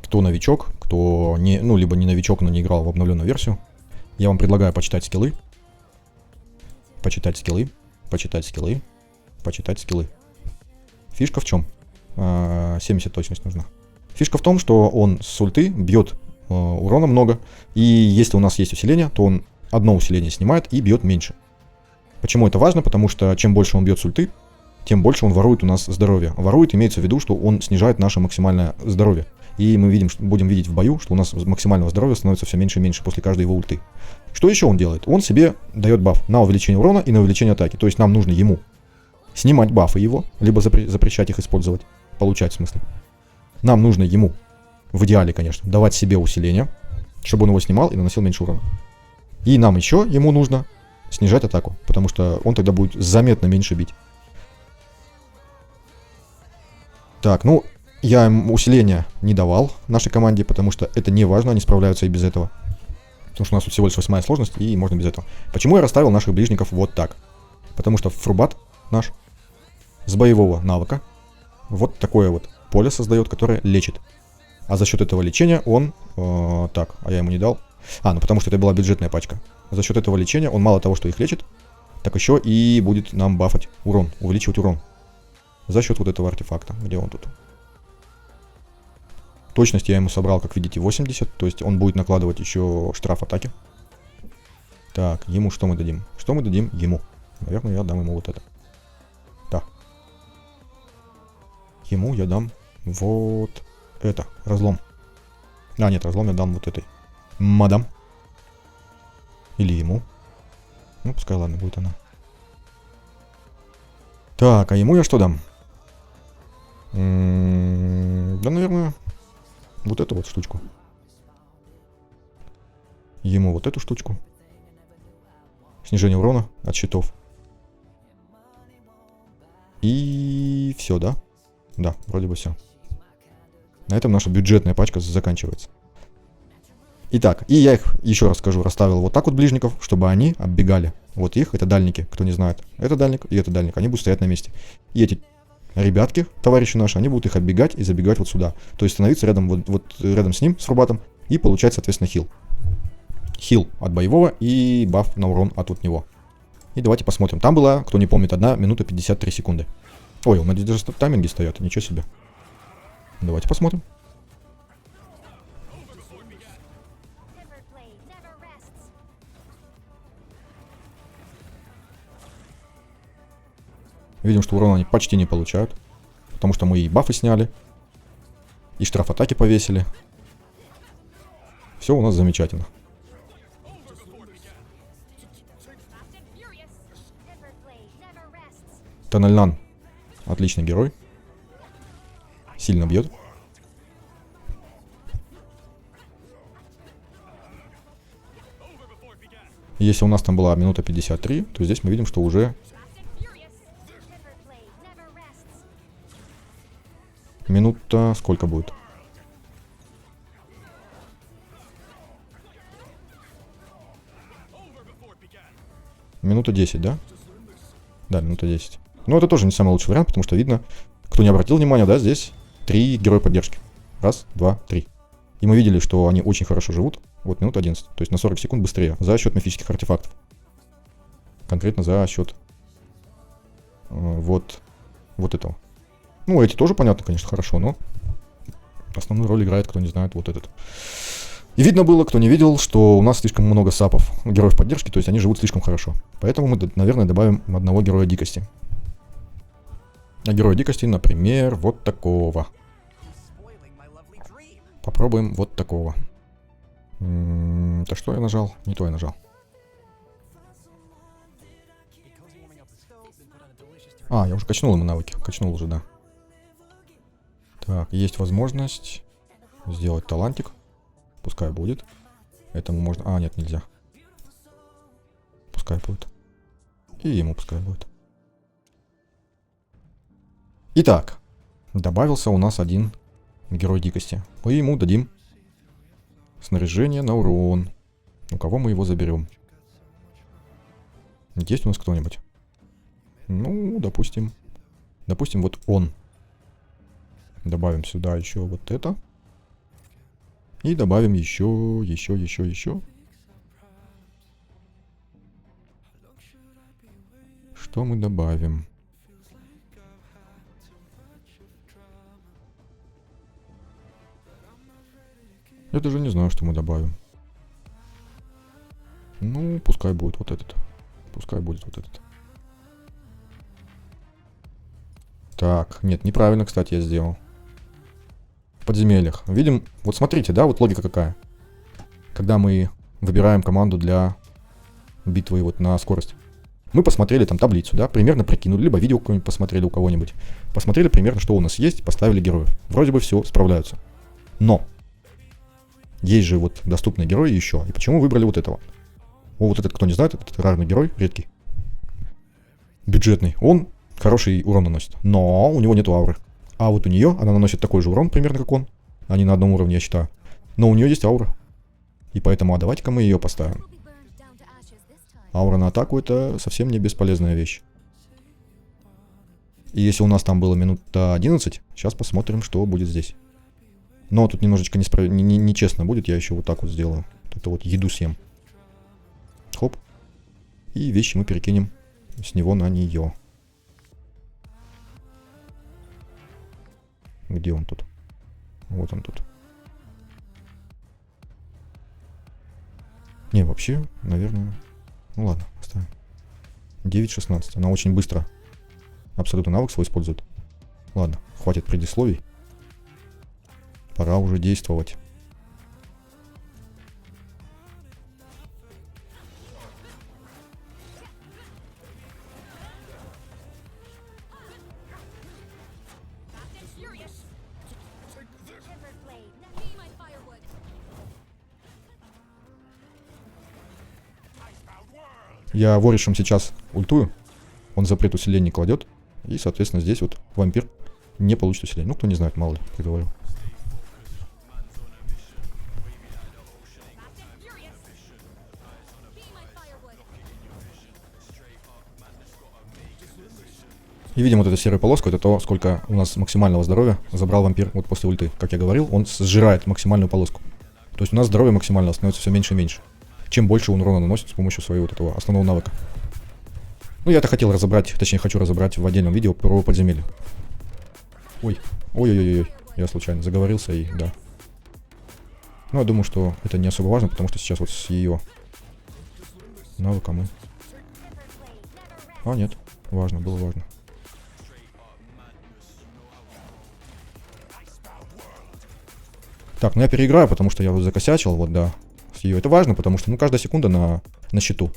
Кто новичок, кто не, ну, либо не новичок, но не играл в обновленную версию, я вам предлагаю почитать скиллы. Почитать скиллы. Фишка в чем? 70 точность нужна. Фишка в том, что он с ульты бьет урона много. И если у нас есть усиление, то он одно усиление снимает и бьет меньше. Почему это важно? Потому что чем больше он бьет с ульты, тем больше он ворует у нас здоровье. Ворует имеется в виду, что он снижает наше максимальное здоровье. И мы будем видеть в бою, что у нас максимального здоровья становится все меньше и меньше после каждой его ульты. Что еще он делает? Он себе дает баф на увеличение урона и на увеличение атаки. То есть нам нужно ему снимать бафы его, либо запрещать их использовать. Получать в смысле. Нам нужно ему, в идеале, конечно, давать себе усиление, чтобы он его снимал и наносил меньше урона. И нам еще ему нужно снижать атаку, потому что он тогда будет заметно меньше бить. Так, ну, Я им усиления не давал нашей команде, потому что это не важно, они справляются и без этого. Потому что у нас тут всего лишь 8-я сложность, и можно без этого. Почему я расставил наших ближников вот так? Потому что фрубат наш с боевого навыка вот такое вот поле создает, которое лечит. А за счет этого лечения он... так, а я ему не дал. Ну потому что это была бюджетная пачка. За счет этого лечения он мало того, что их лечит, так еще и будет нам бафать урон, увеличивать урон. За счет вот этого артефакта. Где он тут? Точность я ему собрал, как видите, 80. То есть он будет накладывать еще штраф атаки. Так, ему что мы дадим? Что мы дадим ему? Наверное, я дам ему вот это. Да. Ему я дам вот это. Разлом. Нет, разлом я дам вот этой. Мадам. Или ему. Ну, пускай, ладно, будет она. Так, а ему я что дам? Да, наверное, вот эту вот штучку. Ему вот эту штучку. Снижение урона от щитов. И все, да? Да, вроде бы все. На этом наша бюджетная пачка заканчивается. Итак, и я их, еще раз скажу, расставил вот так вот ближников, чтобы они оббегали. Вот их, это дальники, кто не знает. Это дальник и это дальник, они будут стоять на месте. И эти ребятки, товарищи наши, они будут их оббегать и забегать вот сюда. То есть становиться рядом, вот рядом с ним, с рубатом, и получать, соответственно, хил. Хил от боевого и баф на урон от вот него. И давайте посмотрим. Там была, кто не помнит, 1 минута 53 секунды. Ой, он даже в тайминге стоит, ничего себе. Давайте посмотрим. Видим, что урона они почти не получают. Потому что мы и бафы сняли. И штраф атаки повесили. Все у нас замечательно. Тональнан. Отличный герой. Сильно бьет. Если у нас там была минута 53, то здесь мы видим, что уже... Минута... Сколько будет? Минута 10, да? Да, минута 10. Но это тоже не самый лучший вариант, потому что видно, кто не обратил внимания, да, здесь 3 героя поддержки. Раз, два, 3. И мы видели, что они очень хорошо живут. Вот, минута 11. То есть на 40 секунд быстрее. За счет мифических артефактов. Конкретно за счет вот этого. Ну, эти тоже, понятно, конечно, хорошо, но основную роль играет, кто не знает, вот этот. И видно было, кто не видел, что у нас слишком много сапов, героев поддержки, то есть они живут слишком хорошо. Поэтому мы, наверное, добавим одного героя дикости. А героя дикости, например, вот такого. Попробуем вот такого. Да что я нажал? Не то я нажал. Я уже качнул ему навыки. Качнул уже, да. Так, есть возможность сделать талантик. Пускай будет. Этому можно... нет, нельзя. Пускай будет. И ему пускай будет. Итак, добавился у нас один герой дикости. Мы ему дадим снаряжение на урон. У кого мы его заберем? Есть у нас кто-нибудь? Ну, допустим. Допустим, вот он. Добавим сюда еще вот это. И добавим еще. Что мы добавим? Я даже не знаю, что мы добавим. Ну, пускай будет вот этот. Пускай будет вот этот. Так, нет, неправильно, кстати, я сделал. В подземельях. Видим, вот смотрите, да, вот логика какая. Когда мы выбираем команду для битвы вот на скорость. Мы посмотрели там таблицу, да, примерно прикинули, либо видео какое-нибудь посмотрели у кого-нибудь. Посмотрели примерно, что у нас есть, поставили героев. Вроде бы все, справляются. Но есть же вот доступные герои еще. И почему выбрали вот этого? Вот этот, кто не знает, этот рарный герой, редкий. Бюджетный. Он хороший урон наносит. Но у него нет ауры. А вот у нее, она наносит такой же урон, примерно как он. Они на одном уровне, я считаю. Но у нее есть аура. И поэтому, давайте-ка мы ее поставим. Аура на атаку — это совсем не бесполезная вещь. И если у нас там было минута 11, сейчас посмотрим, что будет здесь. Но тут немножечко нечестно будет, я еще вот так вот сделаю. Это вот еду съем. Хоп. И вещи мы перекинем с него на нее. Где он тут? Вот он тут. Не, вообще, наверное... Ну ладно, оставим. 9.16. Она очень быстро абсолютно навык свой использует. Ладно, хватит предисловий. Пора уже действовать. Я воришем сейчас ультую. Он запрет усиления кладет. И, соответственно, здесь вот вампир не получит усиление. Ну, кто не знает, мало ли, как говорил. И видим вот эту серую полоску, это то, сколько у нас максимального здоровья забрал вампир вот после ульты. Как я говорил, он сжирает максимальную полоску. То есть у нас здоровье максимально становится все меньше и меньше. Чем больше он урона наносит с помощью своего вот этого основного навыка. Ну, я-то хотел разобрать, точнее, хочу разобрать в отдельном видео про подземелье. Ой, ой-ой-ой, я случайно заговорился и да. Ну, я думаю, что это не особо важно, потому что сейчас вот с ее навыком мы... А, нет, важно, было важно. Так, ну я переиграю, потому что я вот закосячил, вот, да, с ее. Это важно, потому что, ну, каждая секунда на счету.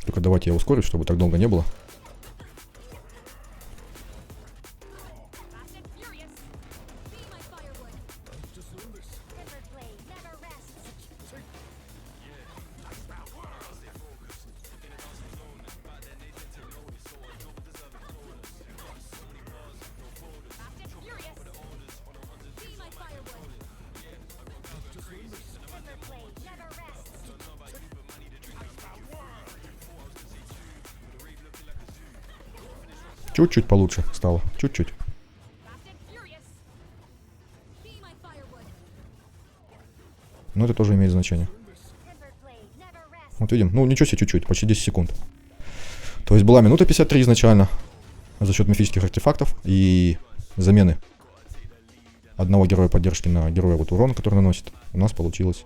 Только давайте я ускорюсь, чтобы так долго не было. Чуть-чуть получше стало. Чуть-чуть. Но это тоже имеет значение. Вот видим. Ну, ничего себе, чуть-чуть. Почти 10 секунд. То есть была минута 53 изначально. За счет мифических артефактов и замены одного героя поддержки на героя вот урона, который наносит. У нас получилось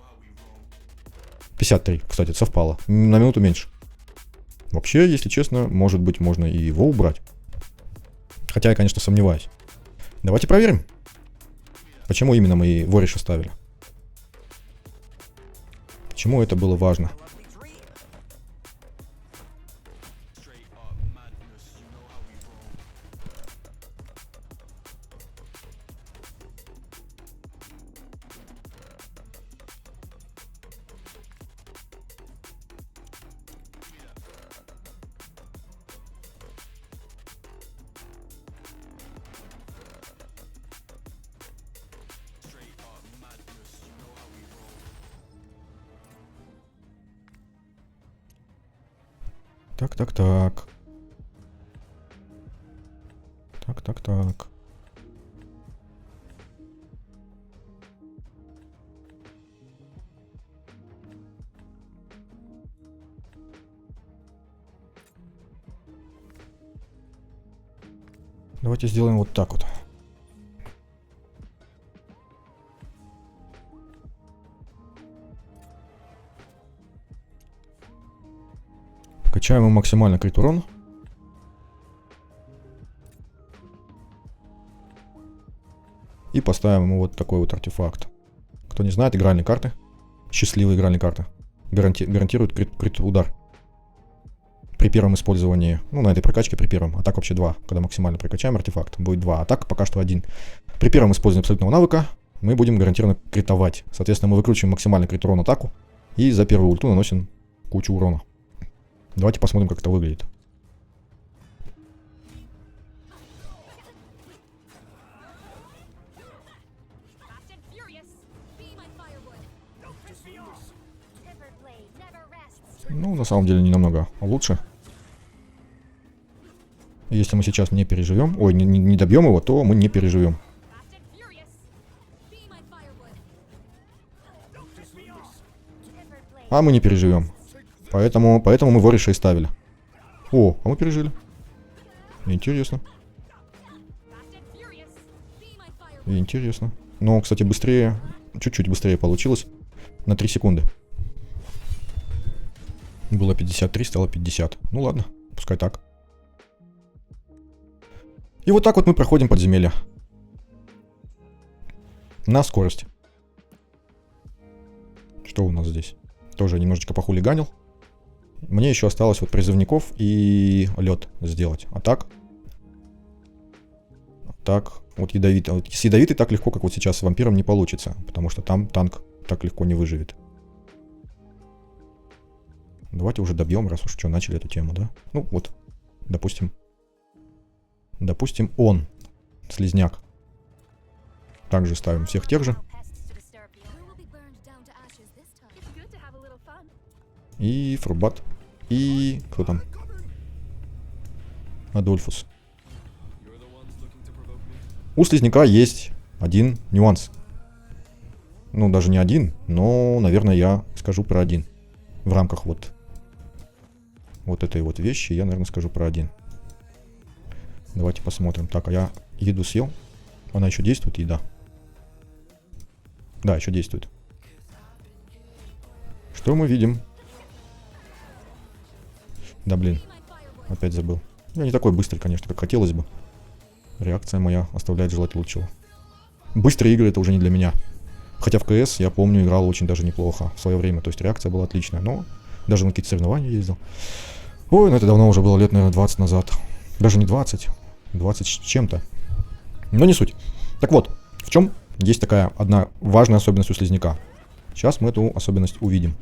53. Кстати, совпало. На минуту меньше. Вообще, если честно, может быть, можно и его убрать. Хотя я, конечно, сомневаюсь. Давайте проверим. Почему именно мы Вориша ставили? Почему это было важно? Так. Так. Давайте сделаем вот так вот. Качаем ему максимально крит урон. И поставим ему вот такой вот артефакт. Кто не знает, игральные карты. Счастливые игральные карты. Гарантируют крит удар. При первом использовании, ну, на этой прокачке при первом. А так вообще 2. Когда максимально прокачаем артефакт, будет 2. А так пока что 1. При первом использовании абсолютного навыка мы будем гарантированно критовать. Соответственно, мы выкручиваем максимальный крит урон атаку. И за первую ульту наносим кучу урона. Давайте посмотрим, как это выглядит. Ну, на самом деле, не намного лучше. Если мы сейчас не переживем, ой, не добьем его, то мы не переживем. А мы не переживем. Поэтому мы Вориша и ставили. О, а мы пережили. Интересно. Интересно. Но, кстати, быстрее, чуть-чуть быстрее получилось. На 3 секунды. Было 53, стало 50. Ну ладно, пускай так. И вот так вот мы проходим подземелье. На скорости. Что у нас здесь? Тоже немножечко похулиганил. Мне еще осталось вот призывников и лед сделать. А так... Так, вот ядовитый. Вот с ядовитой так легко, как вот сейчас с вампиром, не получится. Потому что там танк так легко не выживет. Давайте уже добьем, раз уж что, начали эту тему, да? Ну вот, допустим. Допустим, он. Слизняк. Также ставим всех тех же. И Фрубат. И кто там? Адольфус. У слизняка есть один нюанс. Ну, даже не один, но, наверное, я скажу про один. В рамках вот этой вот вещи я, наверное, скажу про один. Давайте посмотрим. Так, а я еду съел. Она еще действует, еда? Да, еще действует. Что мы видим? Да, блин. Опять забыл. Я не такой быстрый, конечно, как хотелось бы. Реакция моя оставляет желать лучшего. Быстрые игры — это уже не для меня. Хотя в КС, я помню, играл очень даже неплохо в свое время. То есть реакция была отличная. Но даже на какие-то соревнования ездил. Ой, ну это давно уже было, лет, наверное, 20 назад. Даже не 20. 20 с чем-то. Но не суть. Так вот, в чем есть такая одна важная особенность у слизняка. Сейчас мы эту особенность увидим.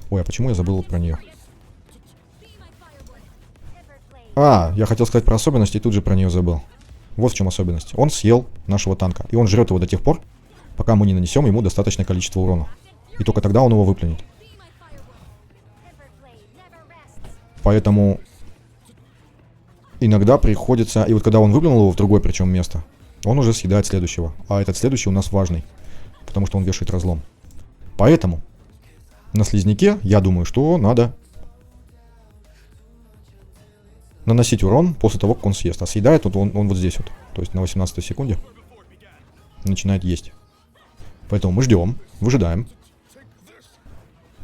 Ой, а почему я забыл про нее? А, я хотел сказать про особенность и тут же про нее забыл. Вот в чем особенность. Он съел нашего танка. И он жрет его до тех пор, пока мы не нанесем ему достаточное количество урона. И только тогда он его выплюнет. Поэтому иногда приходится... И вот когда он выплюнул его в другое причем место, он уже съедает следующего. А этот следующий у нас важный. Потому что он вешает разлом. Поэтому на слизняке, я думаю, что надо наносить урон после того, как он съест. А съедает вот он вот здесь вот. То есть на 18 секунде начинает есть. Поэтому мы ждем, выжидаем.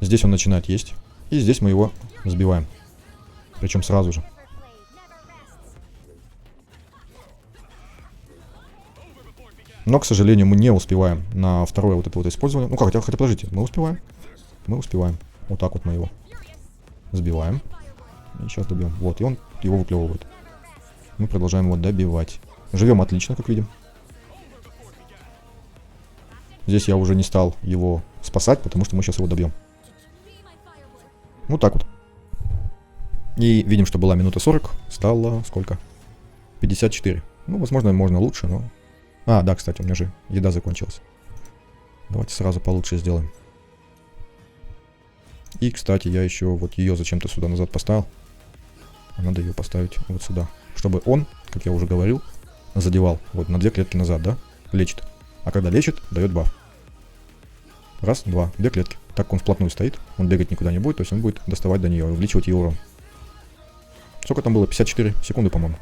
Здесь он начинает есть. И здесь мы его сбиваем. Причем сразу же. Но, к сожалению, мы не успеваем на второе вот это вот использование. Ну как, хотя подождите, мы успеваем. Мы успеваем. Вот так вот мы его сбиваем. И сейчас добьем. Вот, и он его выплевывает. Мы продолжаем его добивать. Живем отлично, как видим. Здесь я уже не стал его спасать, потому что мы сейчас его добьем. Вот так вот. И видим, что была минута 40. Стало сколько? 54. Ну, возможно, можно лучше, но... А, да, кстати, у меня же еда закончилась. Давайте сразу получше сделаем. И, кстати, я еще вот ее зачем-то сюда назад поставил. Надо ее поставить вот сюда. Чтобы он, как я уже говорил, задевал вот на 2 клетки назад, да? Лечит. А когда лечит, дает баф. Раз, два, 2 клетки. Так как он вплотную стоит, он бегать никуда не будет, то есть он будет доставать до нее, увеличивать ее урон. Сколько там было? 54 секунды, по-моему.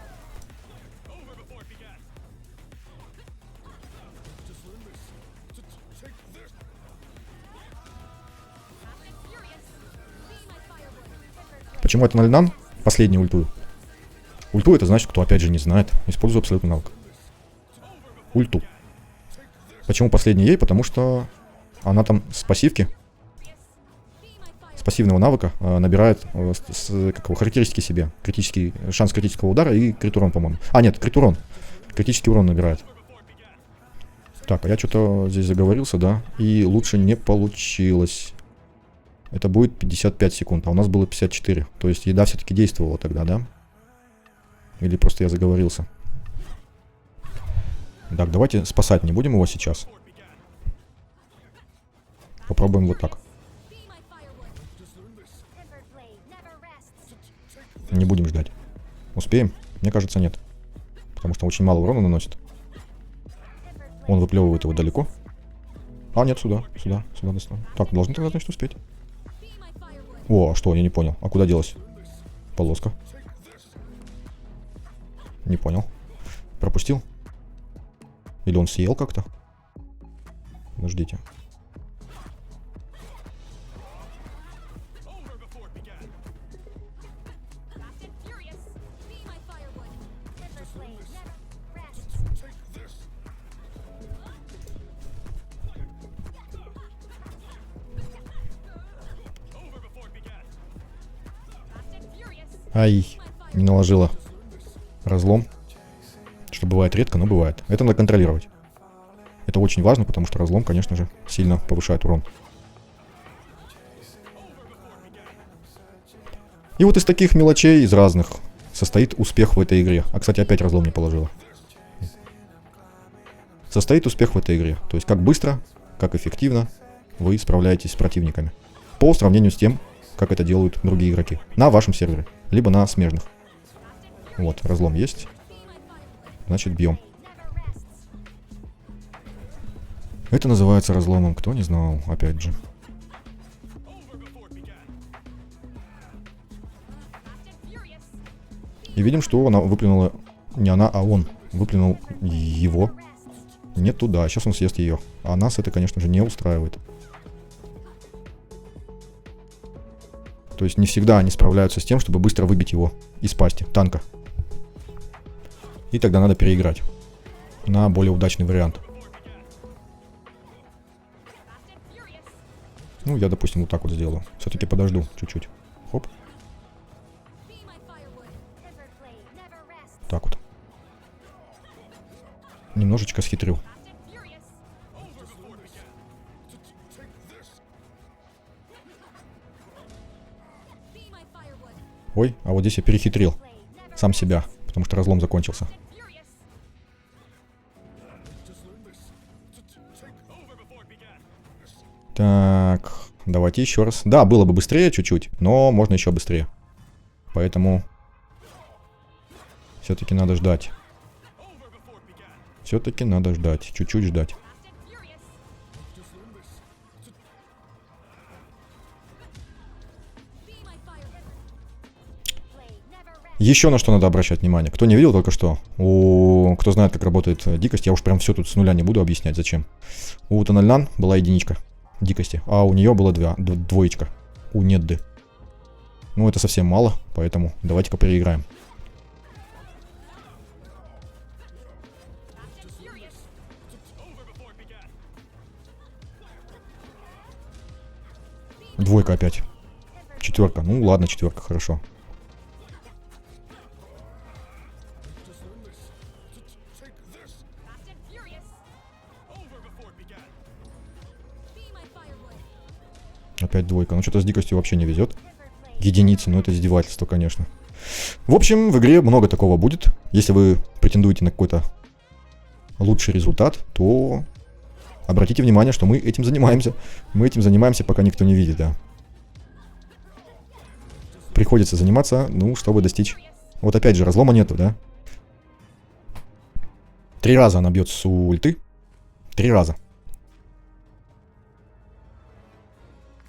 Почему это на Льнан? Последний ультую. Ульту — это значит, кто опять же не знает. Использую абсолютный навык. Ульту. Почему последний ей? Потому что она там с пассивки, с пассивного навыка набирает характеристики себе. Критический, шанс критического удара и крит урон, по-моему. А, нет, крит урон. Критический урон набирает. Так, а я что-то здесь заговорился, да? И лучше не получилось. Это будет 55 секунд, а у нас было 54. То есть еда все-таки действовала тогда, да? Или просто я заговорился? Так, давайте спасать не будем его сейчас. Попробуем вот так. Не будем ждать. Успеем? Мне кажется, нет. Потому что очень мало урона наносит. Он выплевывает его далеко. А, нет, сюда, сюда, сюда достал. Так, должен тогда, значит, успеть. О, а что, я не понял. А куда делась полоска? Не понял. Пропустил? Или он съел как-то? Подождите. Ай, не наложила разлом. Что бывает редко, но бывает. Это надо контролировать. Это очень важно, потому что разлом, конечно же, сильно повышает урон. И вот из таких мелочей, из разных, состоит успех в этой игре. А, кстати, опять разлом не положила. Состоит успех в этой игре. То есть, как быстро, как эффективно вы справляетесь с противниками. По сравнению с тем, как это делают другие игроки. На вашем сервере. Либо на смежных. Вот, разлом есть. Значит, бьем. Это называется разломом. Кто не знал, опять же. И видим, что она выплюнула... Не она, а он. Выплюнул его. Не туда. Сейчас он съест ее. А нас это, конечно же, не устраивает. То есть не всегда они справляются с тем, чтобы быстро выбить его из пасти танка. И тогда надо переиграть на более удачный вариант. Ну, я, допустим, вот так вот сделаю. Все-таки подожду чуть-чуть. Хоп. Так вот. Немножечко схитрил. Ой, а вот здесь я перехитрил сам себя, потому что разлом закончился. Так, давайте еще раз. Да, было бы быстрее чуть-чуть, но можно еще быстрее. Поэтому все-таки надо ждать. Все-таки надо ждать, чуть-чуть ждать. Еще на что надо обращать внимание. Кто не видел только что, кто знает, как работает дикость, я уж прям все тут с нуля не буду объяснять, зачем. У Тональнан была единичка дикости, а у нее была двоечка. У Недды. Ну, это совсем мало, поэтому давайте-ка переиграем. Двойка опять. Четверка. Ну, ладно, четверка, хорошо. Опять двойка. Ну, что-то с дикостью вообще не везет. Единицы, ну это издевательство, конечно. В общем, в игре много такого будет. Если вы претендуете на какой-то лучший результат, то обратите внимание, что мы этим занимаемся. Мы этим занимаемся, пока никто не видит, да. Приходится заниматься, ну, чтобы достичь. Вот опять же, разлома нету, да. 3 раза она бьет с ульты. 3 раза.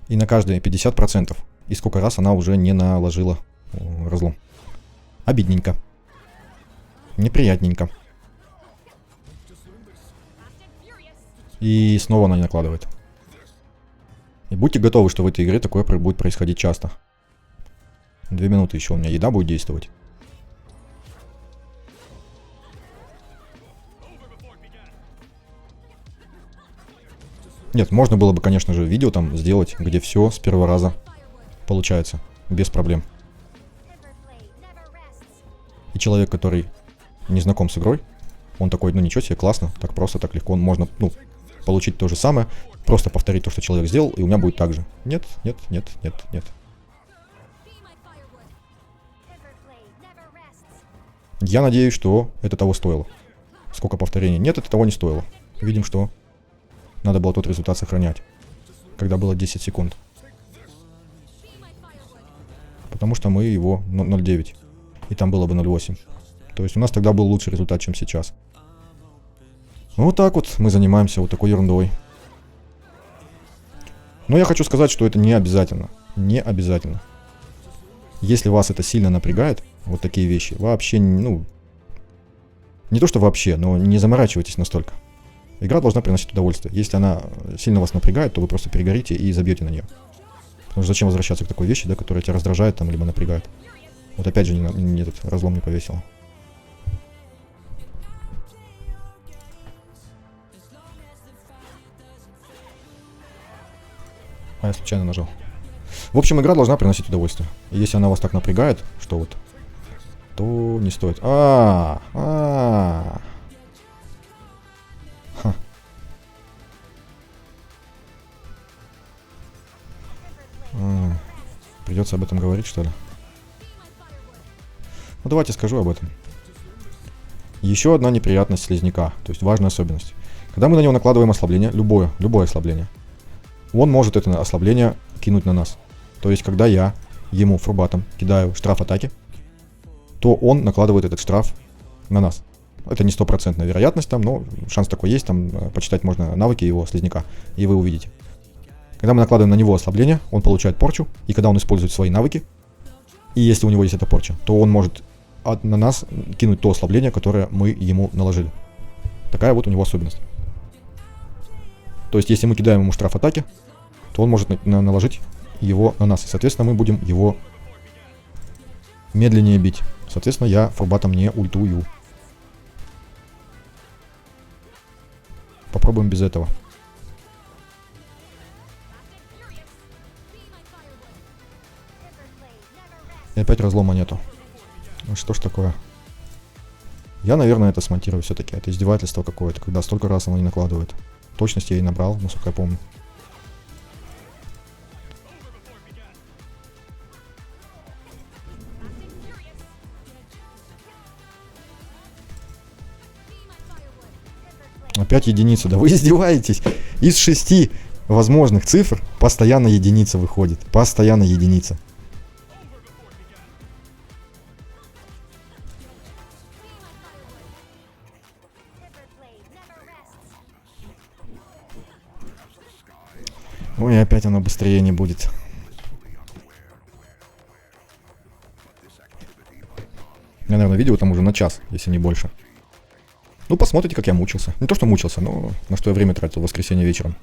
И на каждые 50%. И сколько раз она уже не наложила разлом. Обидненько. Неприятненько. И снова она не накладывает. И будьте готовы, что в этой игре такое будет происходить часто. 2 минуты еще у меня еда будет действовать. Нет, можно было бы, конечно же, видео там сделать, где все с первого раза получается, без проблем. И человек, который не знаком с игрой, он такой, ну ничего себе, классно, так просто, так легко, можно, ну, получить то же самое, просто повторить то, что человек сделал, и у меня будет так же. Нет, нет, нет, нет, нет. Я надеюсь, что это того стоило. Сколько повторений? Нет, это того не стоило. Видим, что надо было тот результат сохранять, когда было 10 секунд. Потому что мы его 0.9. И там было бы 0.8. То есть у нас тогда был лучший результат, чем сейчас. Вот так вот мы занимаемся вот такой ерундой. Но я хочу сказать, что это не обязательно. Не обязательно. Если вас это сильно напрягает, вот такие вещи, вообще, ну... Не то, что вообще, но не заморачивайтесь настолько. Игра должна приносить удовольствие. Если она сильно вас напрягает, то вы просто перегорите и забьете на нее. Потому что зачем возвращаться к такой вещи, да, которая тебя раздражает там, либо напрягает. Вот опять же, не этот разлом не повесил. А я случайно нажал. В общем, игра должна приносить удовольствие. И если она вас так напрягает, что вот, то не стоит. Придется об этом говорить, что ли? Ну, давайте скажу об этом. Еще одна неприятность слизняка, то есть важная особенность. Когда мы на него накладываем ослабление, любое ослабление, он может это ослабление кинуть на нас. То есть, когда я ему фурбатом кидаю штраф атаки, то он накладывает этот штраф на нас. Это не стопроцентная вероятность там, но шанс такой есть, там почитать можно навыки его слизняка, и вы увидите. Когда мы накладываем на него ослабление, он получает порчу, и когда он использует свои навыки, и если у него есть эта порча, то он может на нас кинуть то ослабление, которое мы ему наложили. Такая вот у него особенность. То есть, если мы кидаем ему штраф атаки, то он может наложить его на нас. И, соответственно, мы будем его медленнее бить. Соответственно, я фурбатом не ультую. Попробуем без этого. И опять разлома нету. Ну что ж такое? Я, наверное, это смонтирую все-таки. Это издевательство какое-то, когда столько раз оно не накладывает. Точность я и набрал, насколько я помню. Опять единица. Да вы издеваетесь. Из 6 возможных цифр постоянно единица выходит. Постоянно единица. Ой, опять оно быстрее не будет. Я, наверное, видео там уже на час, если не больше. Ну, посмотрите, как я мучился. Не то, что мучился, но на что я время тратил в воскресенье вечером.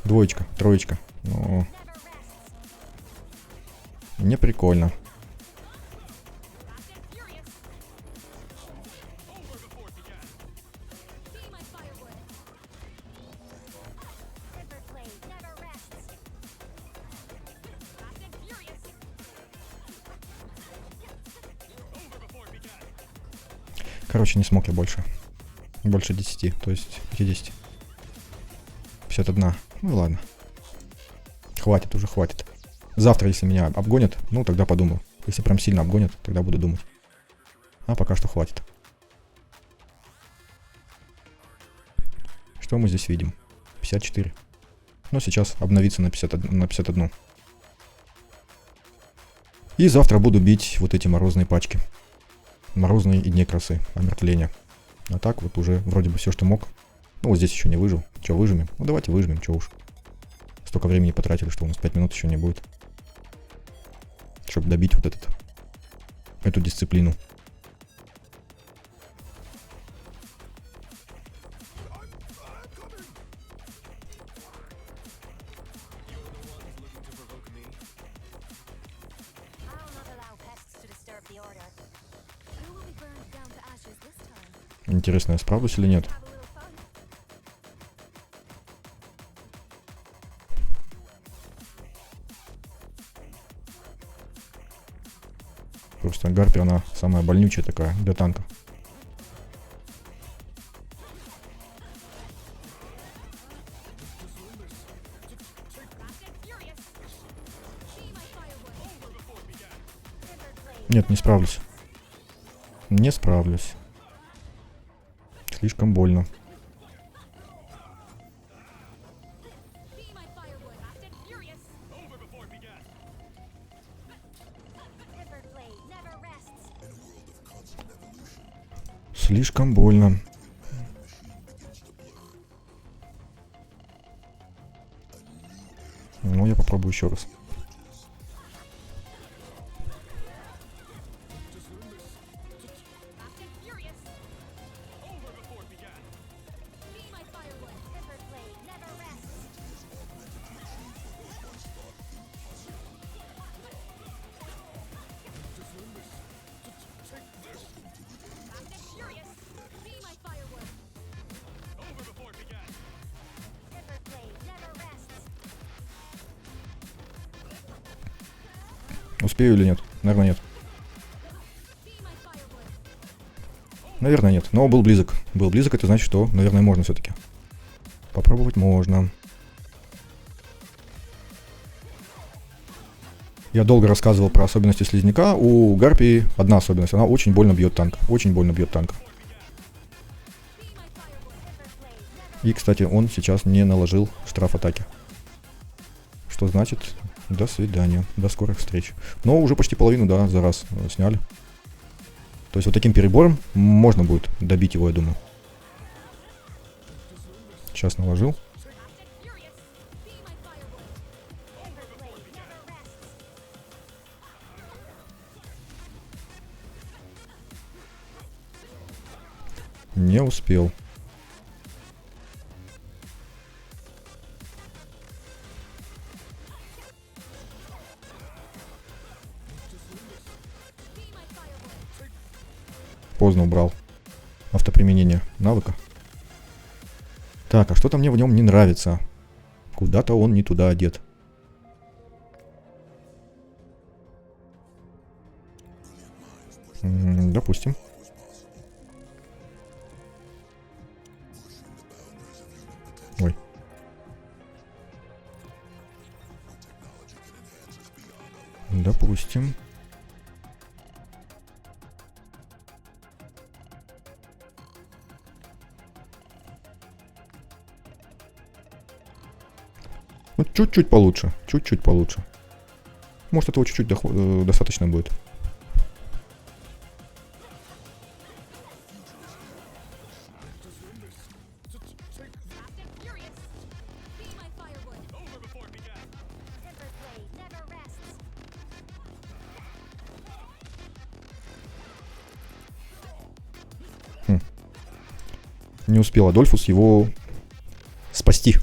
Двоечка, троечка. Ну, не прикольно. Короче, не смог я больше. Больше 10, то есть 50. 51. Ну ладно. Хватит уже, хватит. Завтра, если меня обгонят, ну тогда подумаю. Если прям сильно обгонят, тогда буду думать. А пока что хватит. Что мы здесь видим? 54. Но сейчас обновится на 51. И завтра буду бить вот эти морозные пачки. Морозные и дни красы, омертвления. А так вот уже вроде бы все, что мог. Ну вот здесь еще не выжил. Че, выжмем? Ну давайте выжмем, че уж. Столько времени потратили, что у нас 5 минут еще не будет. Чтобы добить вот эту дисциплину. Интересно, я справлюсь или нет? Просто гарпия, она самая больнючая такая для танка. Нет, не справлюсь. Не справлюсь. Слишком больно. Слишком больно. Ну, я попробую еще раз. Успею или нет? Наверное, нет. Наверное, нет. Но был близок. Был близок, это значит, что, наверное, можно все-таки. Попробовать можно. Я долго рассказывал про особенности слизняка. У гарпии одна особенность. Она очень больно бьет танк. Очень больно бьет танк. И, кстати, он сейчас не наложил штраф атаки. Что значит, до свидания, до скорых встреч. Но уже почти половину, да, за раз сняли. То есть вот таким перебором можно будет добить его, я думаю. Сейчас наложил. Не успел. Поздно убрал автоприменение навыка. Так, а что-то мне в нем не нравится. Куда-то он не туда одет. Допустим. Ой. Допустим. Ну, чуть-чуть получше. Чуть-чуть получше. Может, этого чуть-чуть достаточно будет. Не успел Адольфус его спасти.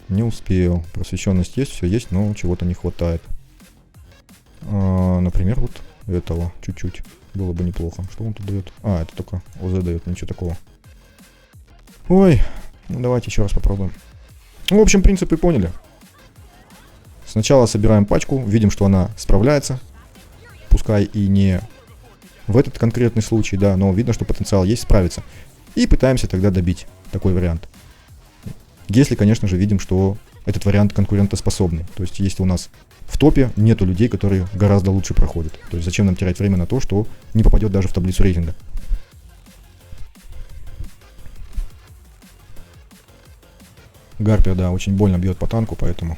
Не успел. Просвещенность есть, все есть, но чего-то не хватает. Например, вот этого чуть-чуть. Было бы неплохо. Что он тут дает? А, это только ОЗ дает, ничего такого. Ой, ну давайте еще раз попробуем. Ну, в общем, принципы поняли. Сначала собираем пачку, видим, что она справляется. Пускай и не в этот конкретный случай, да, но видно, что потенциал есть, справиться. И пытаемся тогда добить такой вариант. Если, конечно же, видим, что этот вариант конкурентоспособный. То есть, если у нас в топе нету людей, которые гораздо лучше проходят. То есть, зачем нам терять время на то, что не попадет даже в таблицу рейтинга. Гарпия, да, очень больно бьет по танку, поэтому...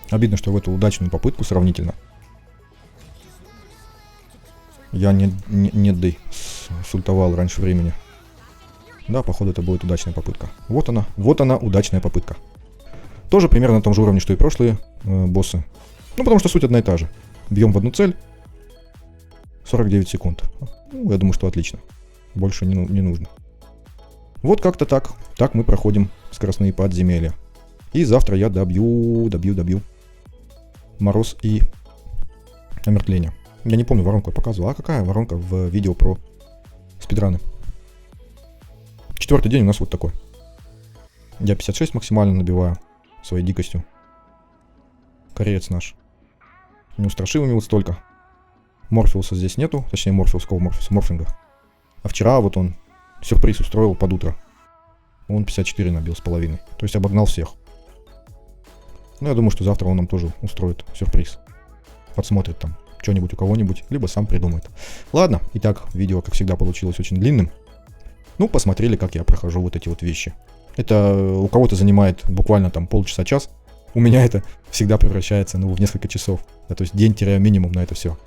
Обидно, что в эту удачную попытку сравнительно я не сультовал раньше времени. Да, походу это будет удачная попытка. Вот она удачная попытка. Тоже примерно на том же уровне, что и прошлые боссы. Ну, потому что суть одна и та же. Бьем в одну цель. 49 секунд. Ну, я думаю, что отлично. Больше не нужно. Вот как-то так. Так мы проходим скоростные подземелья. И завтра я добью Мороз и Омертвление. Я не помню, воронку я показывал. А какая воронка в видео про спидраны? 4-й день у нас вот такой. Я 56 максимально набиваю своей дикостью. Кореец наш. Неустрашимыми вот столько. Морфеуса здесь нету. Точнее, Морфинга. А вчера вот он сюрприз устроил под утро. Он 54 набил с половиной. То есть обогнал всех. Ну, я думаю, что завтра он нам тоже устроит сюрприз. Подсмотрит там что-нибудь у кого-нибудь, либо сам придумает. Ладно, итак, видео, как всегда, получилось очень длинным. Ну, посмотрели, как я прохожу вот эти вот вещи. Это у кого-то занимает буквально там полчаса-час. У меня это всегда превращается, в несколько часов. Да, то есть день теряю минимум на это все.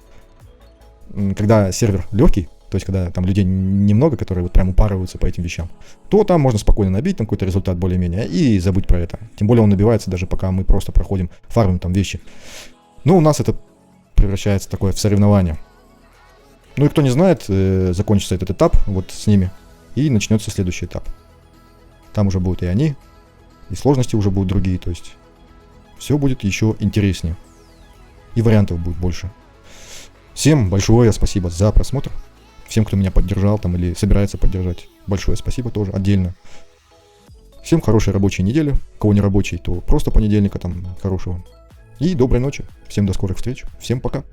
Когда сервер легкий, то есть когда там людей немного, которые вот прям упарываются по этим вещам, то там можно спокойно набить там какой-то результат более-менее и забыть про это. Тем более он набивается даже пока мы просто проходим, фармим там вещи. Но у нас это превращается такое в соревнование. Ну и кто не знает, закончится этот этап вот с ними, и начнется следующий этап. Там уже будут и они, и сложности уже будут другие, то есть все будет еще интереснее. И вариантов будет больше. Всем большое спасибо за просмотр. Всем, кто меня поддержал там или собирается поддержать, большое спасибо тоже отдельно. Всем хорошей рабочей недели. Кого не рабочий, то просто понедельника там хорошего. И доброй ночи. Всем до скорых встреч. Всем пока.